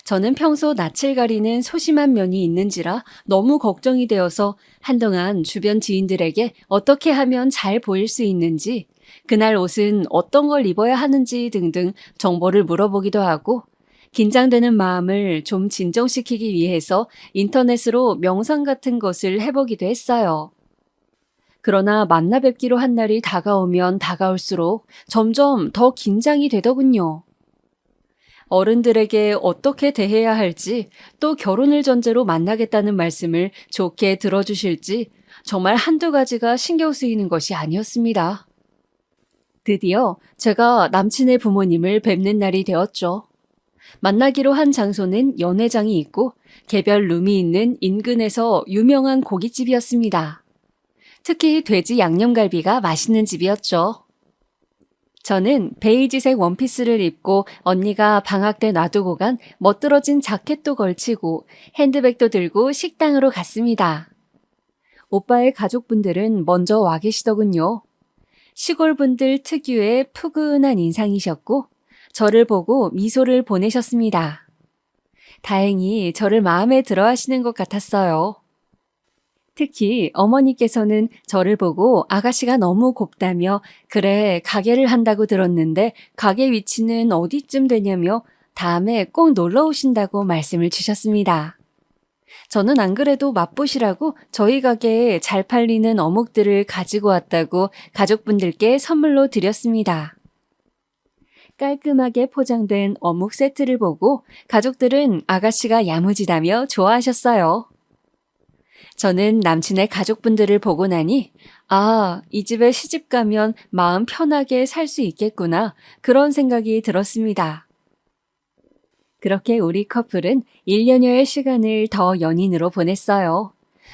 저는 평소 낯을 가리는 소심한 면이 있는지라 너무 걱정이 되어서 한동안 주변 지인들에게 어떻게 하면 잘 보일 수 있는지, 그날 옷은 어떤 걸 입어야 하는지 등등 정보를 물어보기도 하고 긴장되는 마음을 좀 진정시키기 위해서 인터넷으로 명상 같은 것을 해보기도 했어요. 그러나 만나 뵙기로 한 날이 다가오면 다가올수록 점점 더 긴장이 되더군요. 어른들에게 어떻게 대해야 할지, 또 결혼을 전제로 만나겠다는 말씀을 좋게 들어주실지 정말 한두 가지가 신경 쓰이는 것이 아니었습니다. 드디어 제가 남친의 부모님을 뵙는 날이 되었죠. 만나기로 한 장소는 연회장이 있고 개별 룸이 있는 인근에서 유명한 고깃집이었습니다. 특히 돼지 양념갈비가 맛있는 집이었죠. 저는 베이지색 원피스를 입고 언니가 방학 때 놔두고 간 멋들어진 자켓도 걸치고 핸드백도 들고 식당으로 갔습니다. 오빠의 가족분들은 먼저 와 계시더군요. 시골분들 특유의 푸근한 인상이셨고 저를 보고 미소를 보내셨습니다. 다행히 저를 마음에 들어 하시는 것 같았어요. 특히 어머니께서는 저를 보고 아가씨가 너무 곱다며 그래 가게를 한다고 들었는데 가게 위치는 어디쯤 되냐며 다음에 꼭 놀러 오신다고 말씀을 주셨습니다. 저는 안 그래도 맛보시라고 저희 가게에 잘 팔리는 어묵들을 가지고 왔다고 가족분들께 선물로 드렸습니다. 깔끔하게 포장된 어묵 세트를 보고 가족들은 아가씨가 야무지다며 좋아하셨어요. 저는 남친의 가족분들을 보고 나니 이 집에 시집 가면 마음 편하게 살 수 있겠구나 그런 생각이 들었습니다. 그렇게 우리 커플은 1년여의 시간을 더 연인으로 보냈어요.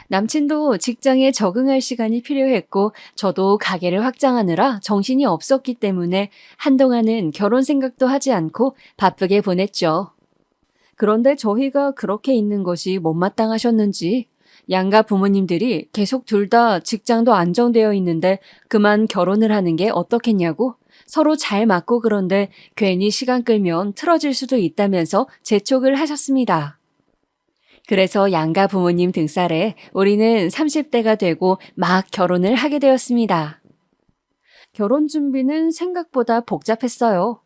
남친도 직장에 적응할 시간이 필요했고 저도 가게를 확장하느라 정신이 없었기 때문에 한동안은 결혼 생각도 하지 않고 바쁘게 보냈죠. 그런데 저희가 그렇게 있는 것이 못마땅하셨는지 양가 부모님들이 계속 둘 다 직장도 안정되어 있는데 그만 결혼을 하는 게 어떻겠냐고 서로 잘 맞고 그런데 괜히 시간 끌면 틀어질 수도 있다면서 재촉을 하셨습니다. 그래서 양가 부모님 등살에 우리는 30대가 되고 막 결혼을 하게 되었습니다. 결혼 준비는 생각보다 복잡했어요.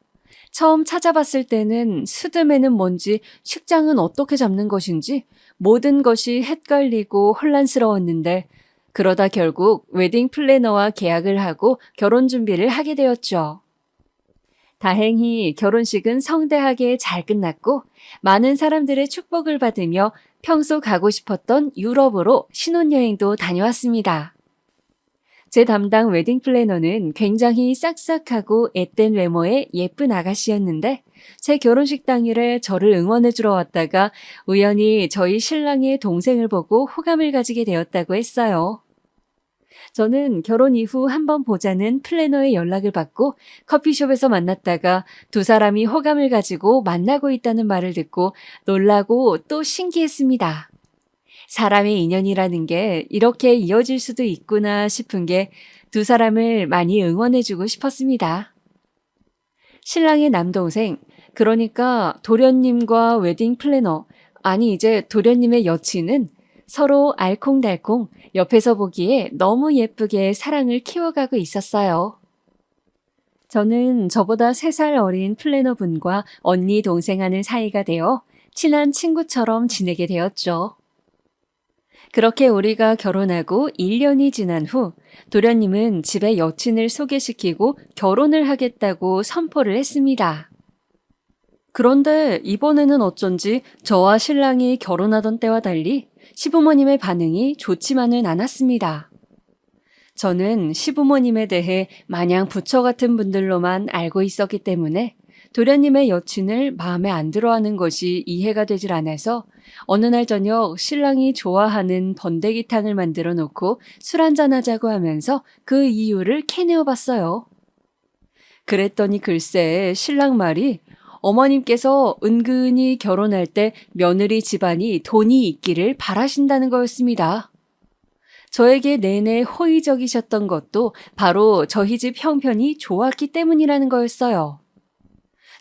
처음 찾아봤을 때는 스드메는 뭔지 식장은 어떻게 잡는 것인지 모든 것이 헷갈리고 혼란스러웠는데 그러다 결국 웨딩 플래너와 계약을 하고 결혼 준비를 하게 되었죠. 다행히 결혼식은 성대하게 잘 끝났고 많은 사람들의 축복을 받으며 평소 가고 싶었던 유럽으로 신혼여행도 다녀왔습니다. 제 담당 웨딩 플래너는 굉장히 싹싹하고 앳된 외모의 예쁜 아가씨였는데 제 결혼식 당일에 저를 응원해주러 왔다가 우연히 저희 신랑의 동생을 보고 호감을 가지게 되었다고 했어요. 저는 결혼 이후 한번 보자는 플래너의 연락을 받고 커피숍에서 만났다가 두 사람이 호감을 가지고 만나고 있다는 말을 듣고 놀라고 또 신기했습니다. 사람의 인연이라는 게 이렇게 이어질 수도 있구나 싶은 게 두 사람을 많이 응원해주고 싶었습니다. 신랑의 남동생, 그러니까 도련님과 웨딩 플래너, 아니 이제 도련님의 여친은 서로 알콩달콩 옆에서 보기에 너무 예쁘게 사랑을 키워가고 있었어요. 저는 저보다 3살 어린 플래너분과 언니 동생 하는 사이가 되어 친한 친구처럼 지내게 되었죠. 그렇게 우리가 결혼하고 1년이 지난 후 도련님은 집에 여친을 소개시키고 결혼을 하겠다고 선포를 했습니다. 그런데 이번에는 어쩐지 저와 신랑이 결혼하던 때와 달리 시부모님의 반응이 좋지만은 않았습니다. 저는 시부모님에 대해 마냥 부처 같은 분들로만 알고 있었기 때문에 도련님의 여친을 마음에 안 들어하는 것이 이해가 되질 않아서 어느 날 저녁 신랑이 좋아하는 번데기탕을 만들어 놓고 술 한잔 하자고 하면서 그 이유를 캐내어 봤어요. 그랬더니 글쎄 신랑 말이 어머님께서 은근히 결혼할 때 며느리 집안이 돈이 있기를 바라신다는 거였습니다. 저에게 내내 호의적이셨던 것도 바로 저희 집 형편이 좋았기 때문이라는 거였어요.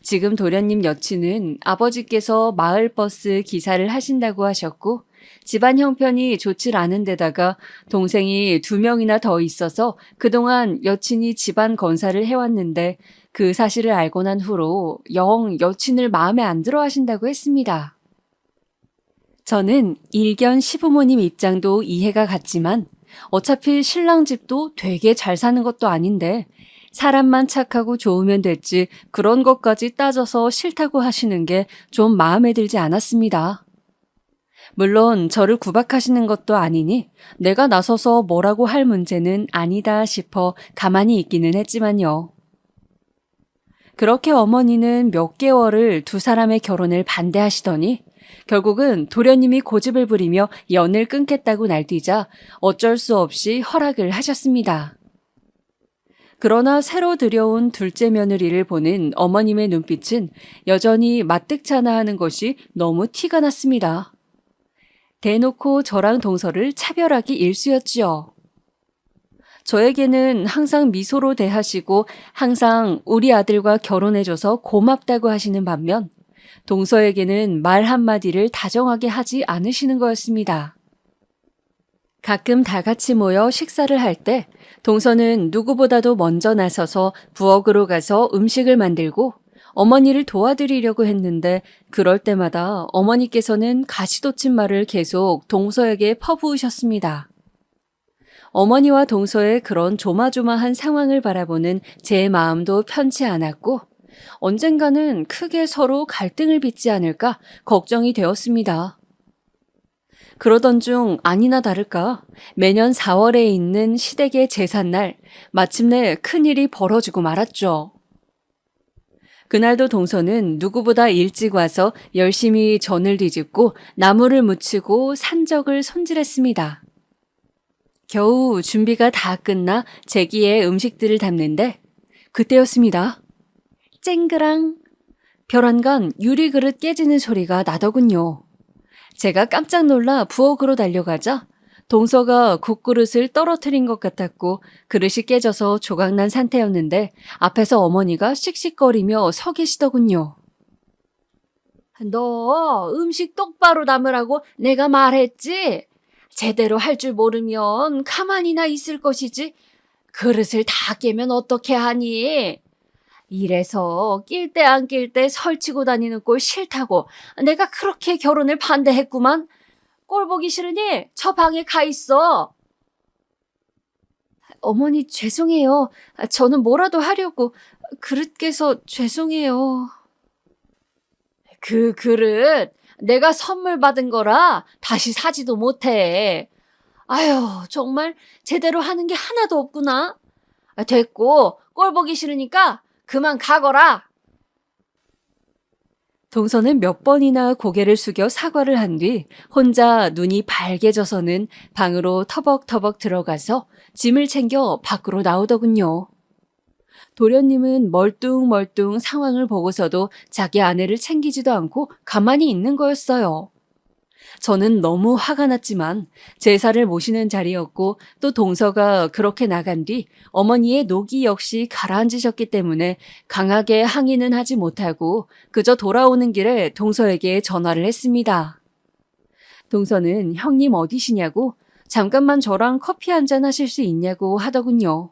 지금 도련님 여친은 아버지께서 마을버스 기사를 하신다고 하셨고 집안 형편이 좋질 않은 데다가 동생이 2명이나 더 있어서 그동안 여친이 집안 건사를 해왔는데 그 사실을 알고 난 후로 영 여친을 마음에 안 들어 하신다고 했습니다. 저는 일견 시부모님 입장도 이해가 갔지만 어차피 신랑 집도 되게 잘 사는 것도 아닌데 사람만 착하고 좋으면 됐지 그런 것까지 따져서 싫다고 하시는 게 좀 마음에 들지 않았습니다. 물론 저를 구박하시는 것도 아니니 내가 나서서 뭐라고 할 문제는 아니다 싶어 가만히 있기는 했지만요. 그렇게 어머니는 몇 개월을 두 사람의 결혼을 반대하시더니 결국은 도련님이 고집을 부리며 연을 끊겠다고 날뛰자 어쩔 수 없이 허락을 하셨습니다. 그러나 새로 들여온 둘째 며느리를 보는 어머님의 눈빛은 여전히 마뜩찮아하는 것이 너무 티가 났습니다. 대놓고 저랑 동서를 차별하기 일쑤였지요. 저에게는 항상 미소로 대하시고 항상 우리 아들과 결혼해줘서 고맙다고 하시는 반면 동서에게는 말 한마디를 다정하게 하지 않으시는 거였습니다. 가끔 다 같이 모여 식사를 할 때 동서는 누구보다도 먼저 나서서 부엌으로 가서 음식을 만들고 어머니를 도와드리려고 했는데 그럴 때마다 어머니께서는 가시돋친 말을 계속 동서에게 퍼부으셨습니다. 어머니와 동서의 그런 조마조마한 상황을 바라보는 제 마음도 편치 않았고 언젠가는 크게 서로 갈등을 빚지 않을까 걱정이 되었습니다. 그러던 중 아니나 다를까 매년 4월에 있는 시댁의 제삿날 마침내 큰일이 벌어지고 말았죠. 그날도 동서는 누구보다 일찍 와서 열심히 전을 뒤집고 나무를 묻히고 산적을 손질했습니다. 겨우 준비가 다 끝나 제기에 음식들을 담는데 그때였습니다. 쨍그랑 벼란간 유리그릇 깨지는 소리가 나더군요. 제가 깜짝 놀라 부엌으로 달려가자 동서가 국그릇을 떨어뜨린 것 같았고 그릇이 깨져서 조각난 상태였는데 앞에서 어머니가 씩씩거리며 서 계시더군요. 너 음식 똑바로 담으라고 내가 말했지? 제대로 할 줄 모르면 가만히나 있을 것이지. 그릇을 다 깨면 어떻게 하니? 이래서 낄 때 안 낄 때 설치고 다니는 꼴 싫다고 내가 그렇게 결혼을 반대했구만. 꼴 보기 싫으니 저 방에 가 있어. 어머니 죄송해요. 저는 뭐라도 하려고 그릇 깨서 죄송해요. 그 그릇 내가 선물 받은 거라 다시 사지도 못해. 아휴 정말 제대로 하는 게 하나도 없구나. 됐고 꼴 보기 싫으니까 그만 가거라. 동서는 몇 번이나 고개를 숙여 사과를 한 뒤 혼자 눈이 발개져서는 방으로 터벅터벅 들어가서 짐을 챙겨 밖으로 나오더군요. 도련님은 멀뚱멀뚱 상황을 보고서도 자기 아내를 챙기지도 않고 가만히 있는 거였어요. 저는 너무 화가 났지만 제사를 모시는 자리였고 또 동서가 그렇게 나간 뒤 어머니의 노기 역시 가라앉으셨기 때문에 강하게 항의는 하지 못하고 그저 돌아오는 길에 동서에게 전화를 했습니다. 동서는 형님 어디시냐고 잠깐만 저랑 커피 한잔 하실 수 있냐고 하더군요.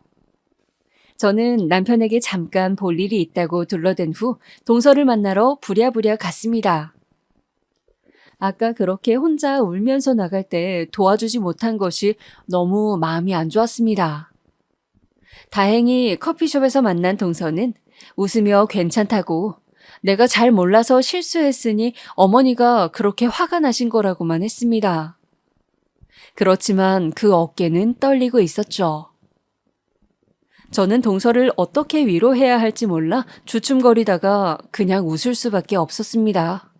저는 남편에게 잠깐 볼 일이 있다고 둘러댄 후 동서를 만나러 부랴부랴 갔습니다. 아까 그렇게 혼자 울면서 나갈 때 도와주지 못한 것이 너무 마음이 안 좋았습니다. 다행히 커피숍에서 만난 동서는 웃으며 괜찮다고 내가 잘 몰라서 실수했으니 어머니가 그렇게 화가 나신 거라고만 했습니다. 그렇지만 그 어깨는 떨리고 있었죠. 저는 동서를 어떻게 위로해야 할지 몰라 주춤거리다가 그냥 웃을 수밖에 없었습니다.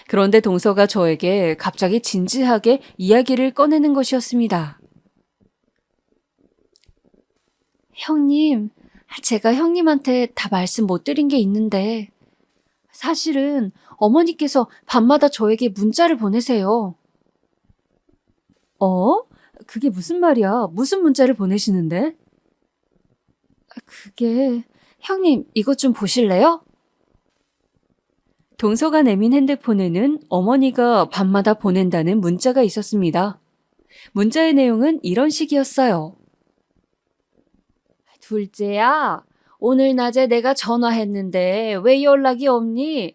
그런데 동서가 저에게 갑자기 진지하게 이야기를 꺼내는 것이었습니다. 형님, 제가 형님한테 다 말씀 못 드린 게 있는데 사실은 어머니께서 밤마다 저에게 문자를 보내세요. 그게 무슨 말이야? 무슨 문자를 보내시는데? 형님 이것 좀 보실래요? 동서가 내민 핸드폰에는 어머니가 밤마다 보낸다는 문자가 있었습니다. 문자의 내용은 이런 식이었어요. 둘째야, 오늘 낮에 내가 전화했는데 왜 연락이 없니?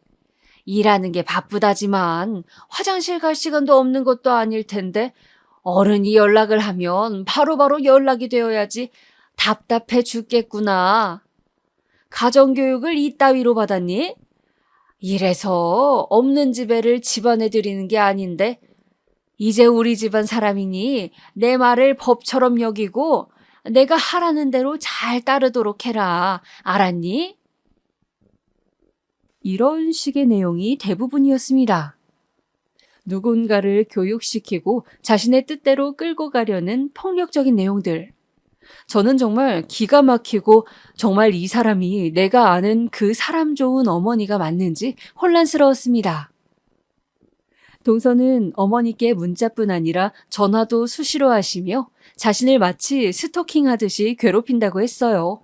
일하는 게 바쁘다지만 화장실 갈 시간도 없는 것도 아닐 텐데 어른이 연락을 하면 바로바로 연락이 되어야지. 답답해 죽겠구나. 가정교육을 이따위로 받았니? 이래서 없는 집애를 집안에 들이는 게 아닌데 이제 우리 집안 사람이니 내 말을 법처럼 여기고 내가 하라는 대로 잘 따르도록 해라. 알았니? 이런 식의 내용이 대부분이었습니다. 누군가를 교육시키고 자신의 뜻대로 끌고 가려는 폭력적인 내용들. 저는 정말 기가 막히고 정말 이 사람이 내가 아는 그 사람 좋은 어머니가 맞는지 혼란스러웠습니다. 동서는 어머니께 문자뿐 아니라 전화도 수시로 하시며 자신을 마치 스토킹하듯이 괴롭힌다고 했어요.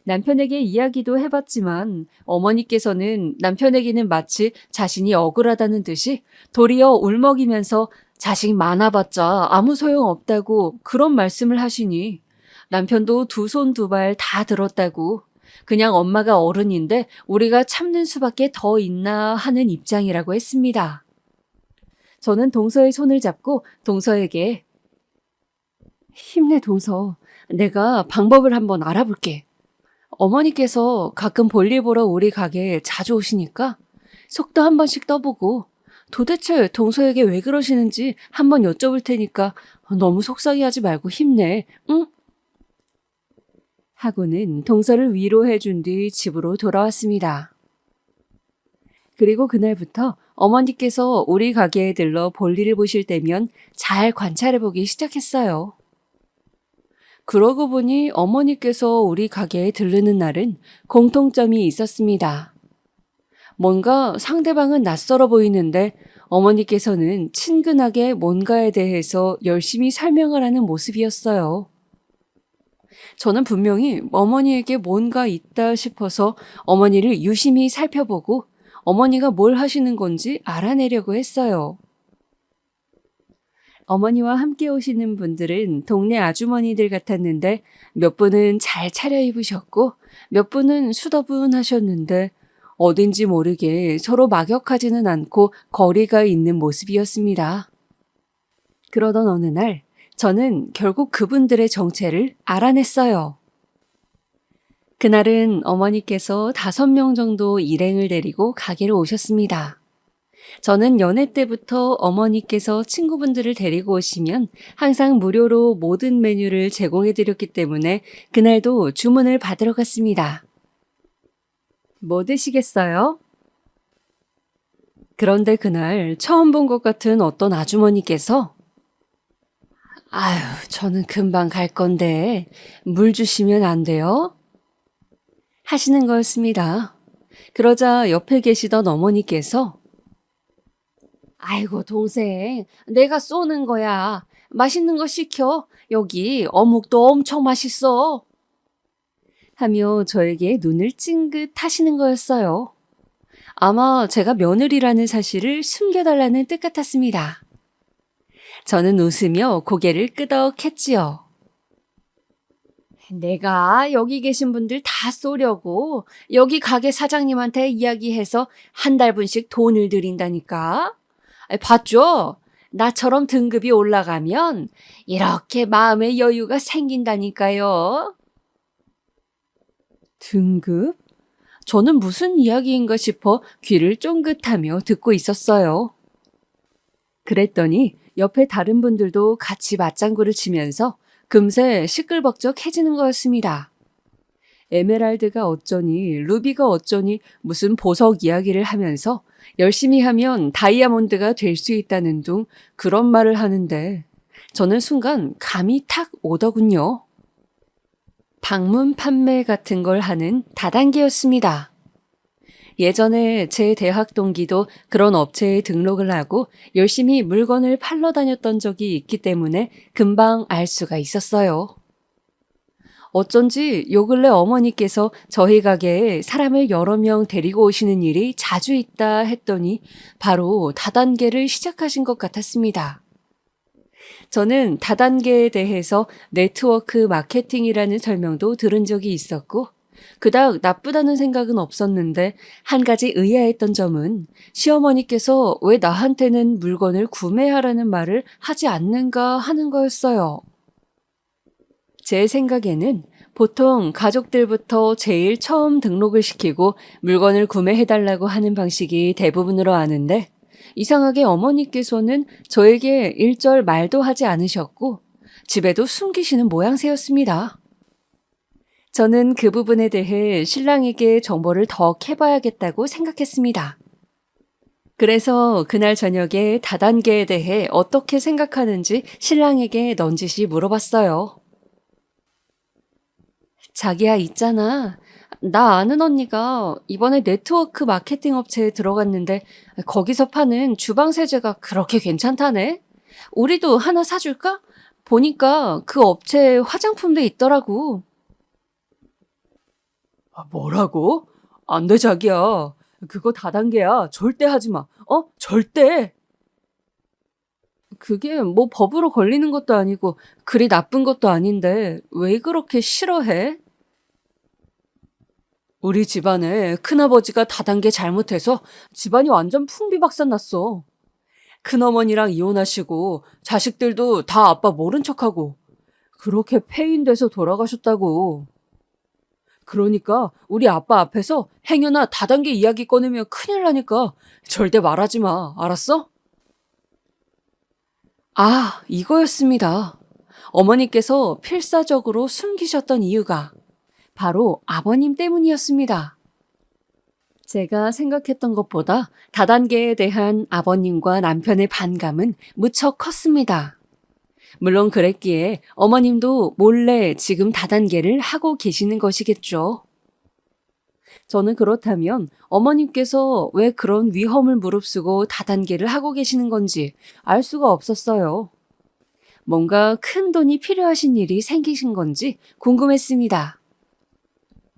남편에게 이야기도 해봤지만 어머니께서는 남편에게는 마치 자신이 억울하다는 듯이 도리어 울먹이면서 자식 많아봤자 아무 소용 없다고 그런 말씀을 하시니 남편도 두 손 두 발 다 들었다고 그냥 엄마가 어른인데 우리가 참는 수밖에 더 있나 하는 입장이라고 했습니다. 저는 동서의 손을 잡고 동서에게 힘내 동서, 내가 방법을 한번 알아볼게. 어머니께서 가끔 볼일 보러 우리 가게에 자주 오시니까 속도 한 번씩 떠보고 도대체 동서에게 왜 그러시는지 한번 여쭤볼 테니까 너무 속상해하지 말고 힘내, 응? 하고는 동서를 위로해 준 뒤 집으로 돌아왔습니다. 그리고 그날부터 어머니께서 우리 가게에 들러 볼일을 보실 때면 잘 관찰해 보기 시작했어요. 그러고 보니 어머니께서 우리 가게에 들르는 날은 공통점이 있었습니다. 뭔가 상대방은 낯설어 보이는데 어머니께서는 친근하게 뭔가에 대해서 열심히 설명을 하는 모습이었어요. 저는 분명히 어머니에게 뭔가 있다 싶어서 어머니를 유심히 살펴보고 어머니가 뭘 하시는 건지 알아내려고 했어요. 어머니와 함께 오시는 분들은 동네 아주머니들 같았는데 몇 분은 잘 차려입으셨고 몇 분은 수더분하셨는데 어딘지 모르게 서로 막역하지는 않고 거리가 있는 모습이었습니다. 그러던 어느 날 저는 결국 그분들의 정체를 알아냈어요. 그날은 어머니께서 5명 정도 일행을 데리고 가게로 오셨습니다. 저는 연애 때부터 어머니께서 친구분들을 데리고 오시면 항상 무료로 모든 메뉴를 제공해드렸기 때문에 그날도 주문을 받으러 갔습니다. 뭐 드시겠어요? 그런데 그날 처음 본 것 같은 어떤 아주머니께서 아유, 저는 금방 갈 건데 물 주시면 안 돼요? 하시는 거였습니다. 그러자 옆에 계시던 어머니께서 아이고 동생, 내가 쏘는 거야. 맛있는 거 시켜. 여기 어묵도 엄청 맛있어. 하며 저에게 눈을 찡긋 하시는 거였어요. 아마 제가 며느리라는 사실을 숨겨달라는 뜻 같았습니다. 저는 웃으며 고개를 끄덕했지요. 내가 여기 계신 분들 다 쏘려고 여기 가게 사장님한테 이야기해서 한 달분씩 돈을 드린다니까. 봤죠? 나처럼 등급이 올라가면 이렇게 마음의 여유가 생긴다니까요. 등급? 저는 무슨 이야기인가 싶어 귀를 쫑긋하며 듣고 있었어요. 그랬더니 옆에 다른 분들도 같이 맞장구를 치면서 금세 시끌벅적해지는 거였습니다. 에메랄드가 어쩌니 루비가 어쩌니 무슨 보석 이야기를 하면서 열심히 하면 다이아몬드가 될 수 있다는 둥 그런 말을 하는데 저는 순간 감이 탁 오더군요. 방문 판매 같은 걸 하는 다단계였습니다. 예전에 제 대학 동기도 그런 업체에 등록을 하고 열심히 물건을 팔러 다녔던 적이 있기 때문에 금방 알 수가 있었어요. 어쩐지 요 근래 어머니께서 저희 가게에 사람을 여러 명 데리고 오시는 일이 자주 있다 했더니 바로 다단계를 시작하신 것 같았습니다. 저는 다단계에 대해서 네트워크 마케팅이라는 설명도 들은 적이 있었고, 그닥 나쁘다는 생각은 없었는데, 한 가지 의아했던 점은 시어머니께서 왜 나한테는 물건을 구매하라는 말을 하지 않는가 하는 거였어요. 제 생각에는 보통 가족들부터 제일 처음 등록을 시키고 물건을 구매해달라고 하는 방식이 대부분으로 아는데, 이상하게 어머니께서는 저에게 일절 말도 하지 않으셨고 집에도 숨기시는 모양새였습니다. 저는 그 부분에 대해 신랑에게 정보를 더 캐봐야겠다고 생각했습니다. 그래서 그날 저녁에 다단계에 대해 어떻게 생각하는지 신랑에게 넌지시 물어봤어요. 자기야, 있잖아. 나 아는 언니가 이번에 네트워크 마케팅 업체에 들어갔는데 거기서 파는 주방 세제가 그렇게 괜찮다네? 우리도 하나 사줄까? 보니까 그 업체에 화장품도 있더라고. 뭐라고? 안 돼, 자기야. 그거 다단계야. 절대 하지 마. 절대. 그게 뭐 법으로 걸리는 것도 아니고 그리 나쁜 것도 아닌데 왜 그렇게 싫어해? 우리 집안에 큰아버지가 다단계 잘못해서 집안이 완전 풍비박산 났어. 큰어머니랑 이혼하시고 자식들도 다 아빠 모른 척하고 그렇게 폐인돼서 돌아가셨다고. 그러니까 우리 아빠 앞에서 행여나 다단계 이야기 꺼내면 큰일 나니까 절대 말하지 마. 알았어? 아, 이거였습니다. 어머니께서 필사적으로 숨기셨던 이유가 바로 아버님 때문이었습니다. 제가 생각했던 것보다 다단계에 대한 아버님과 남편의 반감은 무척 컸습니다. 물론 그랬기에 어머님도 몰래 지금 다단계를 하고 계시는 것이겠죠. 저는 그렇다면 어머님께서 왜 그런 위험을 무릅쓰고 다단계를 하고 계시는 건지 알 수가 없었어요. 뭔가 큰 돈이 필요하신 일이 생기신 건지 궁금했습니다.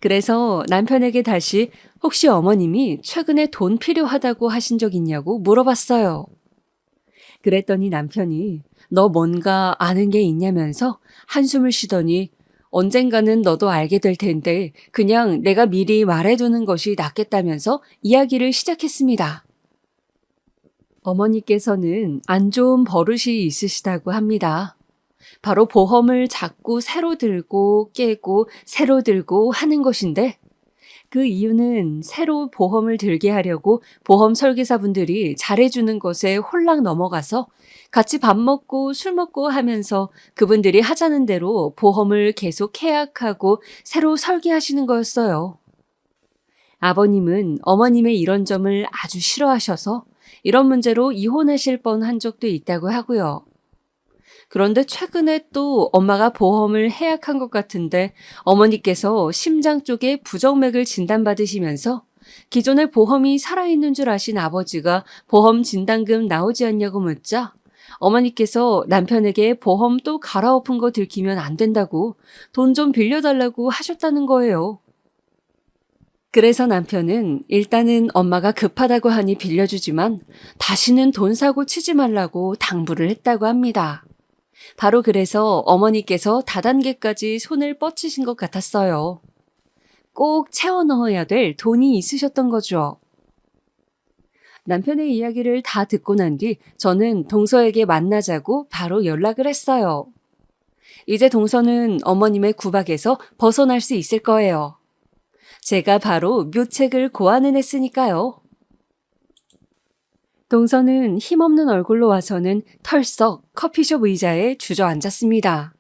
그래서 남편에게 다시 혹시 어머님이 최근에 돈 필요하다고 하신 적 있냐고 물어봤어요. 그랬더니 남편이 너 뭔가 아는 게 있냐면서 한숨을 쉬더니 언젠가는 너도 알게 될 텐데 그냥 내가 미리 말해두는 것이 낫겠다면서 이야기를 시작했습니다. 어머니께서는 안 좋은 버릇이 있으시다고 합니다. 바로 보험을 자꾸 새로 들고 깨고 새로 들고 하는 것인데 그 이유는 새로 보험을 들게 하려고 보험 설계사분들이 잘해주는 것에 홀랑 넘어가서 같이 밥 먹고 술 먹고 하면서 그분들이 하자는 대로 보험을 계속 계약하고 새로 설계하시는 거였어요. 아버님은 어머님의 이런 점을 아주 싫어하셔서 이런 문제로 이혼하실 뻔한 적도 있다고 하고요. 그런데 최근에 또 엄마가 보험을 해약한 것 같은데 어머니께서 심장 쪽에 부정맥을 진단받으시면서 기존의 보험이 살아있는 줄 아신 아버지가 보험 진단금 나오지 않냐고 묻자 어머니께서 남편에게 보험 또 갈아엎은 거 들키면 안 된다고 돈 좀 빌려달라고 하셨다는 거예요. 그래서 남편은 일단은 엄마가 급하다고 하니 빌려주지만 다시는 돈 사고 치지 말라고 당부를 했다고 합니다. 바로 그래서 어머니께서 다단계까지 손을 뻗치신 것 같았어요. 꼭 채워 넣어야 될 돈이 있으셨던 거죠. 남편의 이야기를 다 듣고 난 뒤 저는 동서에게 만나자고 바로 연락을 했어요. 이제 동서는 어머님의 구박에서 벗어날 수 있을 거예요. 제가 바로 묘책을 고안해냈으니까요. 동서는 힘없는 얼굴로 와서는 털썩 커피숍 의자에 주저앉았습니다.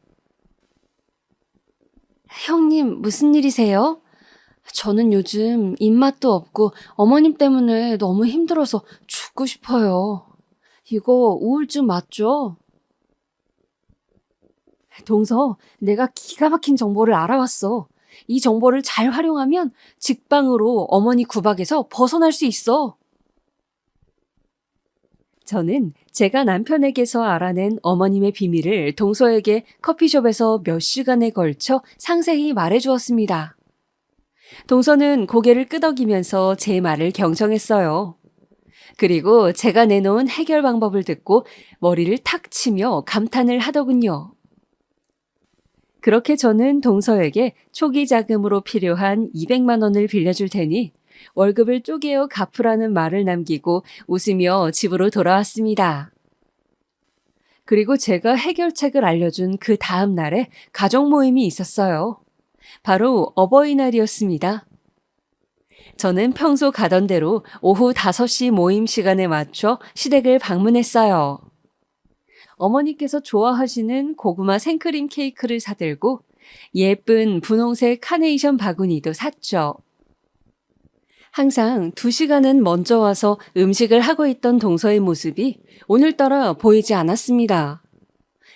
형님, 무슨 일이세요? 저는 요즘 입맛도 없고 어머님 때문에 너무 힘들어서 죽고 싶어요. 이거 우울증 맞죠? 동서, 내가 기가 막힌 정보를 알아왔어. 이 정보를 잘 활용하면 직방으로 어머니 구박에서 벗어날 수 있어. 저는 제가 남편에게서 알아낸 어머님의 비밀을 동서에게 커피숍에서 몇 시간에 걸쳐 상세히 말해주었습니다. 동서는 고개를 끄덕이면서 제 말을 경청했어요. 그리고 제가 내놓은 해결 방법을 듣고 머리를 탁 치며 감탄을 하더군요. 그렇게 저는 동서에게 초기 자금으로 필요한 200만 원을 빌려줄 테니 월급을 쪼개어 갚으라는 말을 남기고 웃으며 집으로 돌아왔습니다. 그리고 제가 해결책을 알려준 그 다음 날에 가족 모임이 있었어요. 바로 어버이날이었습니다. 저는 평소 가던 대로 오후 5시 모임 시간에 맞춰 시댁을 방문했어요. 어머니께서 좋아하시는 고구마 생크림 케이크를 사들고 예쁜 분홍색 카네이션 바구니도 샀죠. 항상 2시간은 먼저 와서 음식을 하고 있던 동서의 모습이 오늘따라 보이지 않았습니다.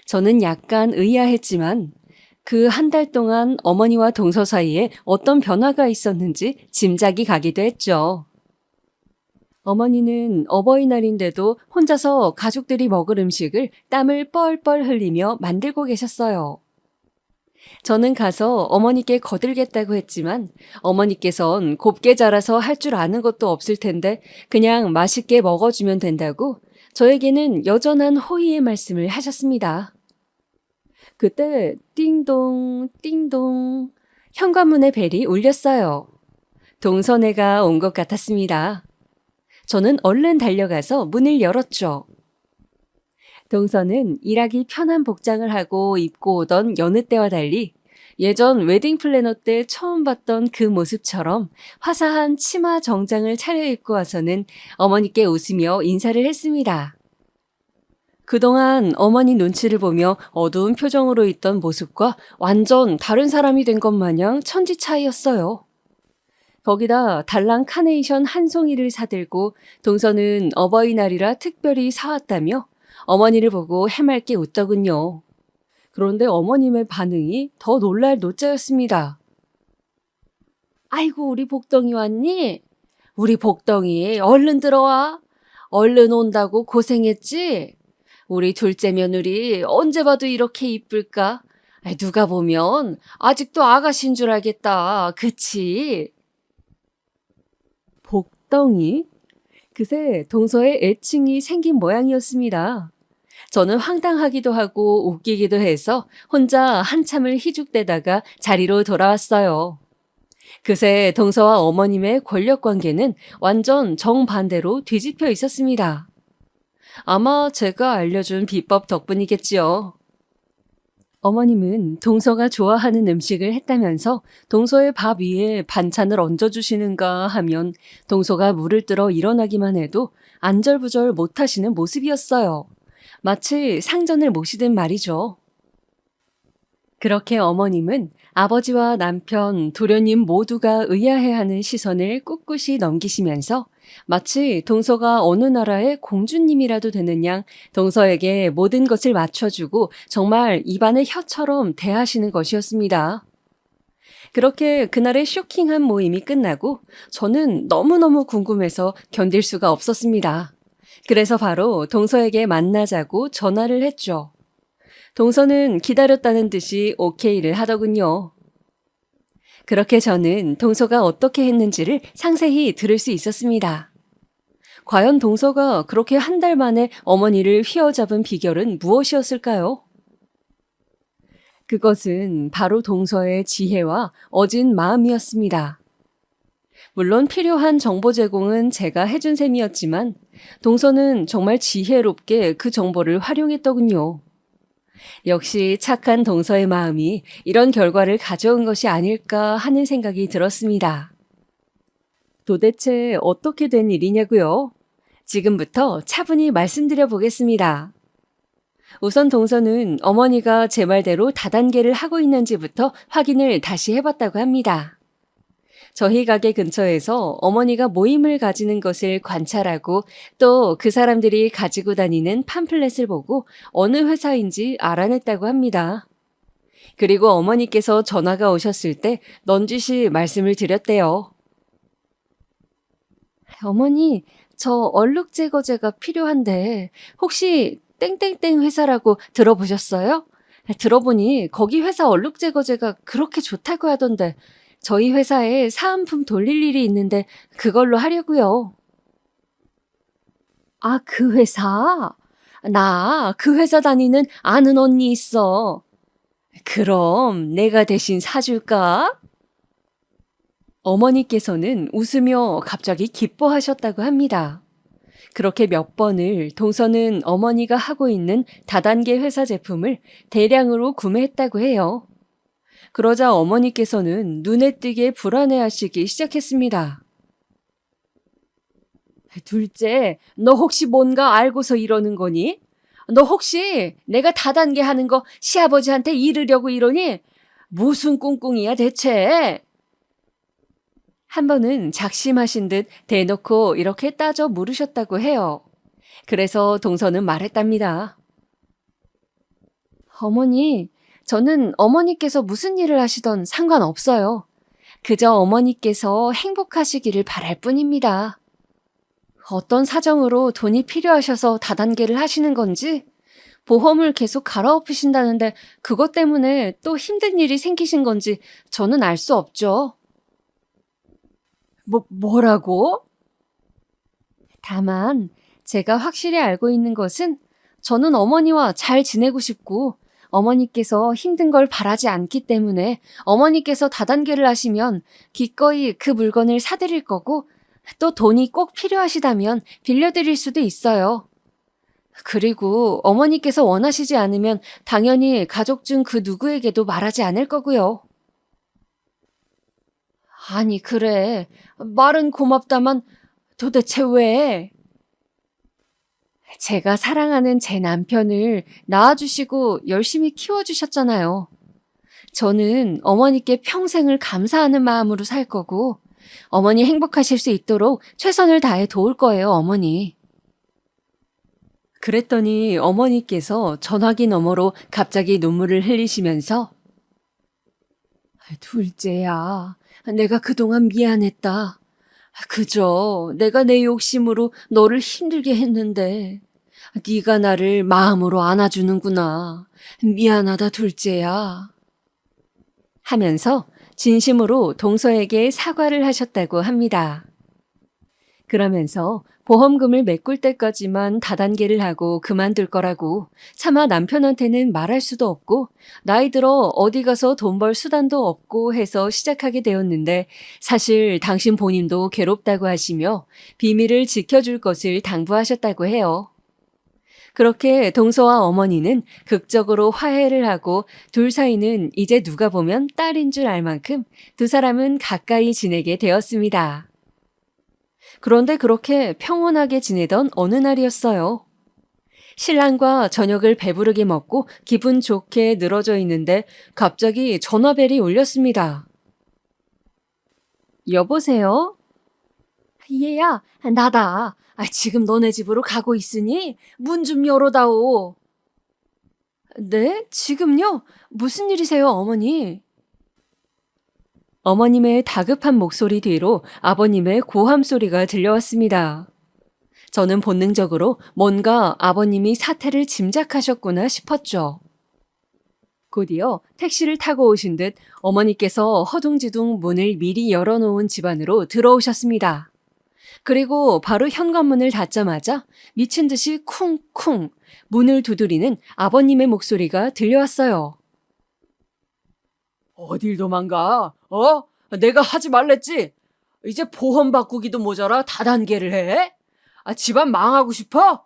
저는 약간 의아했지만 그 한 달 동안 어머니와 동서 사이에 어떤 변화가 있었는지 짐작이 가기도 했죠. 어머니는 어버이날인데도 혼자서 가족들이 먹을 음식을 땀을 뻘뻘 흘리며 만들고 계셨어요. 저는 가서 어머니께 거들겠다고 했지만 어머니께선 곱게 자라서 할 줄 아는 것도 없을 텐데 그냥 맛있게 먹어주면 된다고 저에게는 여전한 호의의 말씀을 하셨습니다. 그때 띵동 띵동 현관문의 벨이 울렸어요. 동서네가 온 것 같았습니다. 저는 얼른 달려가서 문을 열었죠. 동서는 일하기 편한 복장을 하고 입고 오던 여느 때와 달리 예전 웨딩 플래너 때 처음 봤던 그 모습처럼 화사한 치마 정장을 차려입고 와서는 어머니께 웃으며 인사를 했습니다. 그동안 어머니 눈치를 보며 어두운 표정으로 있던 모습과 완전 다른 사람이 된 것 마냥 천지 차이였어요. 거기다 달랑 카네이션 한 송이를 사들고 동서는 어버이날이라 특별히 사왔다며 어머니를 보고 해맑게 웃더군요. 그런데 어머님의 반응이 더 놀랄 노짜였습니다. 아이고 우리 복덩이 왔니? 우리 복덩이 얼른 들어와. 얼른 온다고 고생했지? 우리 둘째 며느리 언제 봐도 이렇게 이쁠까? 누가 보면 아직도 아가씨인 줄 알겠다. 그치? 복덩이? 그새 동서의 애칭이 생긴 모양이었습니다. 저는 황당하기도 하고 웃기기도 해서 혼자 한참을 희죽대다가 자리로 돌아왔어요. 그새 동서와 어머님의 권력 관계는 완전 정반대로 뒤집혀 있었습니다. 아마 제가 알려준 비법 덕분이겠지요. 어머님은 동서가 좋아하는 음식을 했다면서 동서의 밥 위에 반찬을 얹어주시는가 하면 동서가 물을 들어 일어나기만 해도 안절부절 못하시는 모습이었어요. 마치 상전을 모시듯 말이죠. 그렇게 어머님은 아버지와 남편, 도련님 모두가 의아해하는 시선을 꿋꿋이 넘기시면서 마치 동서가 어느 나라의 공주님이라도 되는 양 동서에게 모든 것을 맞춰주고 정말 입안의 혀처럼 대하시는 것이었습니다. 그렇게 그날의 쇼킹한 모임이 끝나고 저는 너무너무 궁금해서 견딜 수가 없었습니다. 그래서 바로 동서에게 만나자고 전화를 했죠. 동서는 기다렸다는 듯이 오케이를 하더군요. 그렇게 저는 동서가 어떻게 했는지를 상세히 들을 수 있었습니다. 과연 동서가 그렇게 한 달 만에 어머니를 휘어잡은 비결은 무엇이었을까요? 그것은 바로 동서의 지혜와 어진 마음이었습니다. 물론 필요한 정보 제공은 제가 해준 셈이었지만 동서는 정말 지혜롭게 그 정보를 활용했더군요. 역시 착한 동서의 마음이 이런 결과를 가져온 것이 아닐까 하는 생각이 들었습니다. 도대체 어떻게 된 일이냐고요? 지금부터 차분히 말씀드려 보겠습니다. 우선 동서는 어머니가 제 말대로 다단계를 하고 있는지부터 확인을 다시 해봤다고 합니다. 저희 가게 근처에서 어머니가 모임을 가지는 것을 관찰하고 또 그 사람들이 가지고 다니는 팜플렛을 보고 어느 회사인지 알아냈다고 합니다. 그리고 어머니께서 전화가 오셨을 때 넌지시 말씀을 드렸대요. 어머니, 저 얼룩 제거제가 필요한데 혹시 땡땡땡 회사라고 들어보셨어요? 들어보니 거기 회사 얼룩 제거제가 그렇게 좋다고 하던데 저희 회사에 사은품 돌릴 일이 있는데 그걸로 하려고요. 아, 그 회사? 나 그 회사 다니는 아는 언니 있어. 그럼 내가 대신 사줄까? 어머니께서는 웃으며 갑자기 기뻐하셨다고 합니다. 그렇게 몇 번을 동서는 어머니가 하고 있는 다단계 회사 제품을 대량으로 구매했다고 해요. 그러자 어머니께서는 눈에 띄게 불안해하시기 시작했습니다. 둘째, 너 혹시 뭔가 알고서 이러는 거니? 너 혹시 내가 다단계 하는 거 시아버지한테 이르려고 이러니? 무슨 꿍꿍이야 대체? 한 번은 작심하신 듯 대놓고 이렇게 따져 물으셨다고 해요. 그래서 동서는 말했답니다. 어머니, 저는 어머니께서 무슨 일을 하시던 상관없어요. 그저 어머니께서 행복하시기를 바랄 뿐입니다. 어떤 사정으로 돈이 필요하셔서 다단계를 하시는 건지, 보험을 계속 갈아엎으신다는데 그것 때문에 또 힘든 일이 생기신 건지 저는 알 수 없죠. 뭐라고? 다만 제가 확실히 알고 있는 것은 저는 어머니와 잘 지내고 싶고 어머니께서 힘든 걸 바라지 않기 때문에 어머니께서 다단계를 하시면 기꺼이 그 물건을 사드릴 거고 또 돈이 꼭 필요하시다면 빌려드릴 수도 있어요. 그리고 어머니께서 원하시지 않으면 당연히 가족 중 그 누구에게도 말하지 않을 거고요. 아니, 그래. 말은 고맙다만 도대체 왜? 제가 사랑하는 제 남편을 낳아주시고 열심히 키워주셨잖아요. 저는 어머니께 평생을 감사하는 마음으로 살 거고, 어머니 행복하실 수 있도록 최선을 다해 도울 거예요, 어머니. 그랬더니 어머니께서 전화기 너머로 갑자기 눈물을 흘리시면서 둘째야, 내가 그동안 미안했다. 그저 내가 내 욕심으로 너를 힘들게 했는데 네가 나를 마음으로 안아주는구나. 미안하다 둘째야. 하면서 진심으로 동서에게 사과를 하셨다고 합니다. 그러면서 보험금을 메꿀 때까지만 다단계를 하고 그만둘 거라고 차마 남편한테는 말할 수도 없고 나이 들어 어디 가서 돈 벌 수단도 없고 해서 시작하게 되었는데 사실 당신 본인도 괴롭다고 하시며 비밀을 지켜줄 것을 당부하셨다고 해요. 그렇게 동서와 어머니는 극적으로 화해를 하고 둘 사이는 이제 누가 보면 딸인 줄 알 만큼 두 사람은 가까이 지내게 되었습니다. 그런데 그렇게 평온하게 지내던 어느 날이었어요. 신랑과 저녁을 배부르게 먹고 기분 좋게 늘어져 있는데 갑자기 전화벨이 울렸습니다. 여보세요? 얘야, 나다. 지금 너네 집으로 가고 있으니 문 좀 열어다오. 네? 지금요? 무슨 일이세요, 어머니? 어머님의 다급한 목소리 뒤로 아버님의 고함 소리가 들려왔습니다. 저는 본능적으로 뭔가 아버님이 사태를 짐작하셨구나 싶었죠. 곧이어 택시를 타고 오신 듯 어머니께서 허둥지둥 문을 미리 열어놓은 집 안으로 들어오셨습니다. 그리고 바로 현관문을 닫자마자 미친 듯이 쿵쿵 문을 두드리는 아버님의 목소리가 들려왔어요. 어딜 도망가? 내가 하지 말랬지? 이제 보험 바꾸기도 모자라 다단계를 해? 집안 망하고 싶어?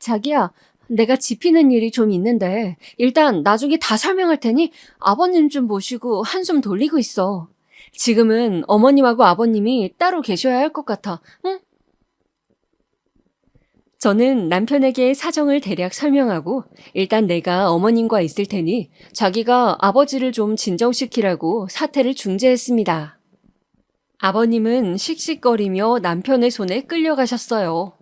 자기야, 내가 짚이는 일이 좀 있는데 일단 나중에 다 설명할 테니 아버님 좀 모시고 한숨 돌리고 있어. 지금은 어머님하고 아버님이 따로 계셔야 할 것 같아, 응? 저는 남편에게 사정을 대략 설명하고 일단 내가 어머님과 있을 테니 자기가 아버지를 좀 진정시키라고 사태를 중재했습니다. 아버님은 씩씩거리며 남편의 손에 끌려가셨어요.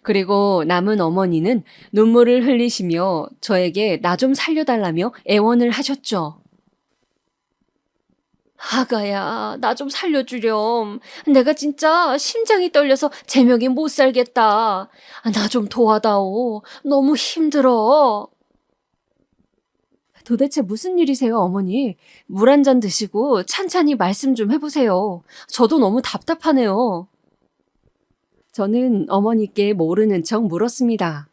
그리고 남은 어머니는 눈물을 흘리시며 저에게 나 좀 살려달라며 애원을 하셨죠. 아가야, 나 좀 살려주렴. 내가 진짜 심장이 떨려서 제명이 못 살겠다. 나 좀 도와다오. 너무 힘들어. 도대체 무슨 일이세요, 어머니? 물 한 잔 드시고 찬찬히 말씀 좀 해보세요. 저도 너무 답답하네요. 저는 어머니께 모르는 척 물었습니다.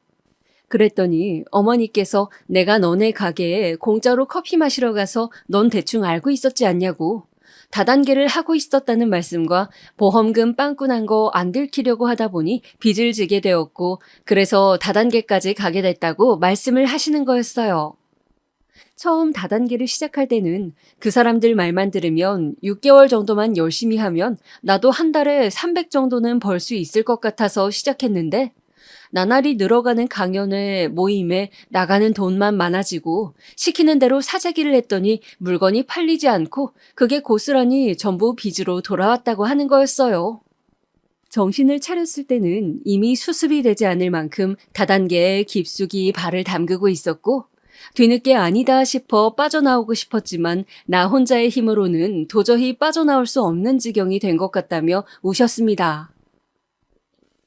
그랬더니 어머니께서 내가 너네 가게에 공짜로 커피 마시러 가서 넌 대충 알고 있었지 않냐고. 다단계를 하고 있었다는 말씀과 보험금 빵꾸난 거 안 들키려고 하다 보니 빚을 지게 되었고 그래서 다단계까지 가게 됐다고 말씀을 하시는 거였어요. 처음 다단계를 시작할 때는 그 사람들 말만 들으면 6개월 정도만 열심히 하면 나도 한 달에 300 정도는 벌 수 있을 것 같아서 시작했는데 나날이 늘어가는 강연회, 모임에 나가는 돈만 많아지고 시키는 대로 사재기를 했더니 물건이 팔리지 않고 그게 고스란히 전부 빚으로 돌아왔다고 하는 거였어요. 정신을 차렸을 때는 이미 수습이 되지 않을 만큼 다단계에 깊숙이 발을 담그고 있었고 뒤늦게 아니다 싶어 빠져나오고 싶었지만 나 혼자의 힘으로는 도저히 빠져나올 수 없는 지경이 된 것 같다며 우셨습니다.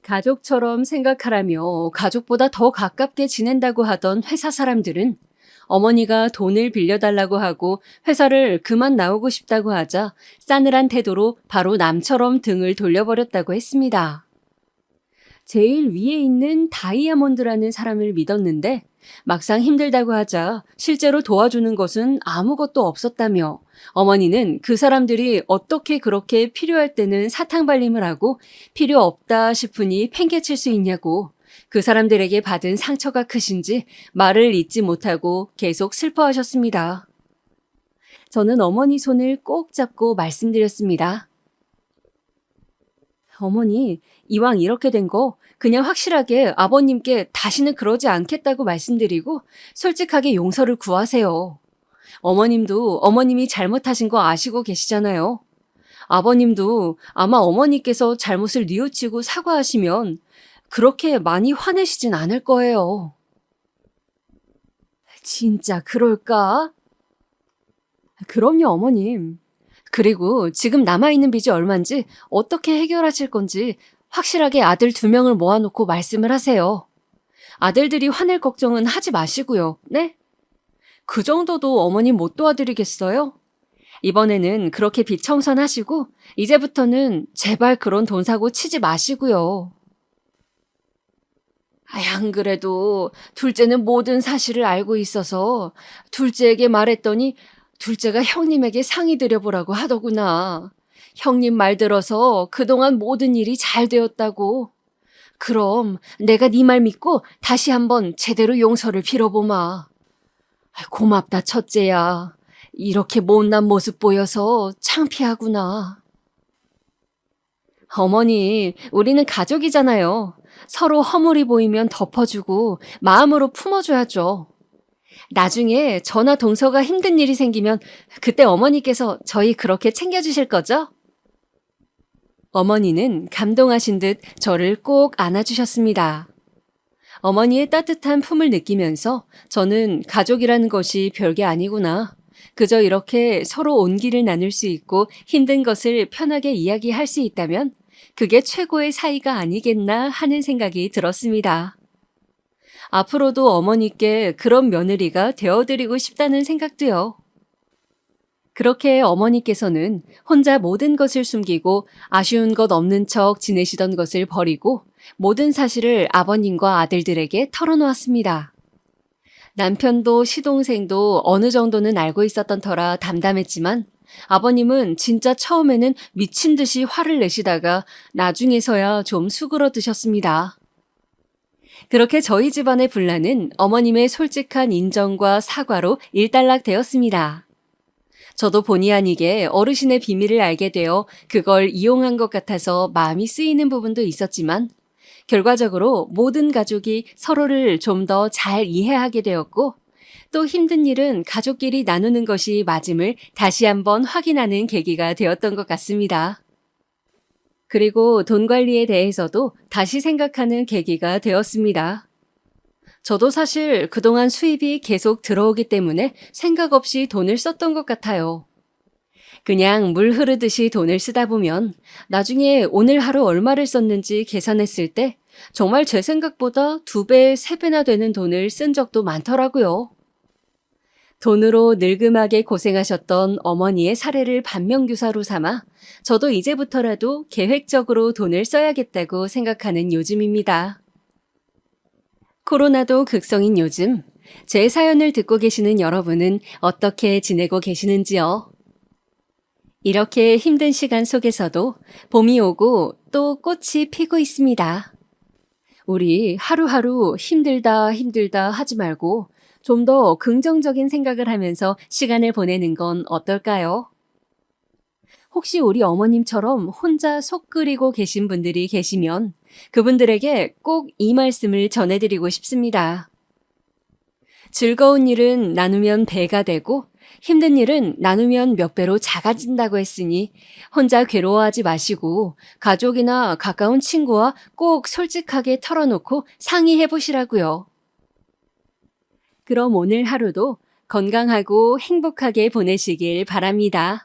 가족처럼 생각하라며 가족보다 더 가깝게 지낸다고 하던 회사 사람들은 어머니가 돈을 빌려달라고 하고 회사를 그만 나오고 싶다고 하자 싸늘한 태도로 바로 남처럼 등을 돌려버렸다고 했습니다. 제일 위에 있는 다이아몬드라는 사람을 믿었는데 막상 힘들다고 하자 실제로 도와주는 것은 아무것도 없었다며 어머니는 그 사람들이 어떻게 그렇게 필요할 때는 사탕발림을 하고 필요 없다 싶으니 팽개칠 수 있냐고 그 사람들에게 받은 상처가 크신지 말을 잇지 못하고 계속 슬퍼하셨습니다. 저는 어머니 손을 꼭 잡고 말씀드렸습니다. 어머니, 이왕 이렇게 된 거 그냥 확실하게 아버님께 다시는 그러지 않겠다고 말씀드리고 솔직하게 용서를 구하세요. 어머님도 어머님이 잘못하신 거 아시고 계시잖아요. 아버님도 아마 어머니께서 잘못을 뉘우치고 사과하시면 그렇게 많이 화내시진 않을 거예요. 진짜 그럴까? 그럼요, 어머님. 그리고 지금 남아있는 빚이 얼만지 어떻게 해결하실 건지 확실하게 아들 2명을 모아놓고 말씀을 하세요. 아들들이 화낼 걱정은 하지 마시고요. 네? 그 정도도 어머님 못 도와드리겠어요? 이번에는 그렇게 빚 청산하시고 이제부터는 제발 그런 돈 사고 치지 마시고요. 안 그래도 둘째는 모든 사실을 알고 있어서 둘째에게 말했더니 둘째가 형님에게 상의 드려보라고 하더구나. 형님 말 들어서 그동안 모든 일이 잘 되었다고. 그럼 내가 네 말 믿고 다시 한번 제대로 용서를 빌어보마. 고맙다, 첫째야. 이렇게 못난 모습 보여서 창피하구나. 어머니, 우리는 가족이잖아요. 서로 허물이 보이면 덮어주고 마음으로 품어줘야죠. 나중에 저나 동서가 힘든 일이 생기면 그때 어머니께서 저희 그렇게 챙겨주실 거죠? 어머니는 감동하신 듯 저를 꼭 안아주셨습니다. 어머니의 따뜻한 품을 느끼면서 저는 가족이라는 것이 별게 아니구나. 그저 이렇게 서로 온기를 나눌 수 있고 힘든 것을 편하게 이야기할 수 있다면 그게 최고의 사이가 아니겠나 하는 생각이 들었습니다. 앞으로도 어머니께 그런 며느리가 되어드리고 싶다는 생각도요. 그렇게 어머니께서는 혼자 모든 것을 숨기고 아쉬운 것 없는 척 지내시던 것을 버리고 모든 사실을 아버님과 아들들에게 털어놓았습니다. 남편도 시동생도 어느 정도는 알고 있었던 터라 담담했지만 아버님은 진짜 처음에는 미친 듯이 화를 내시다가 나중에서야 좀 수그러드셨습니다. 그렇게 저희 집안의 분란은 어머님의 솔직한 인정과 사과로 일단락되었습니다. 저도 본의 아니게 어르신의 비밀을 알게 되어 그걸 이용한 것 같아서 마음이 쓰이는 부분도 있었지만 결과적으로 모든 가족이 서로를 좀 더 잘 이해하게 되었고 또 힘든 일은 가족끼리 나누는 것이 맞음을 다시 한번 확인하는 계기가 되었던 것 같습니다. 그리고 돈 관리에 대해서도 다시 생각하는 계기가 되었습니다. 저도 사실 그동안 수입이 계속 들어오기 때문에 생각 없이 돈을 썼던 것 같아요. 그냥 물 흐르듯이 돈을 쓰다 보면 나중에 오늘 하루 얼마를 썼는지 계산했을 때 정말 제 생각보다 2배, 3배나 되는 돈을 쓴 적도 많더라고요. 돈으로 늙음하게 고생하셨던 어머니의 사례를 반면교사로 삼아 저도 이제부터라도 계획적으로 돈을 써야겠다고 생각하는 요즘입니다. 코로나도 극성인 요즘, 제 사연을 듣고 계시는 여러분은 어떻게 지내고 계시는지요? 이렇게 힘든 시간 속에서도 봄이 오고 또 꽃이 피고 있습니다. 우리 하루하루 힘들다 힘들다 하지 말고 좀 더 긍정적인 생각을 하면서 시간을 보내는 건 어떨까요? 혹시 우리 어머님처럼 혼자 속 끓이고 계신 분들이 계시면 그분들에게 꼭 이 말씀을 전해드리고 싶습니다. 즐거운 일은 나누면 배가 되고 힘든 일은 나누면 몇 배로 작아진다고 했으니 혼자 괴로워하지 마시고 가족이나 가까운 친구와 꼭 솔직하게 털어놓고 상의해 보시라고요. 그럼 오늘 하루도 건강하고 행복하게 보내시길 바랍니다.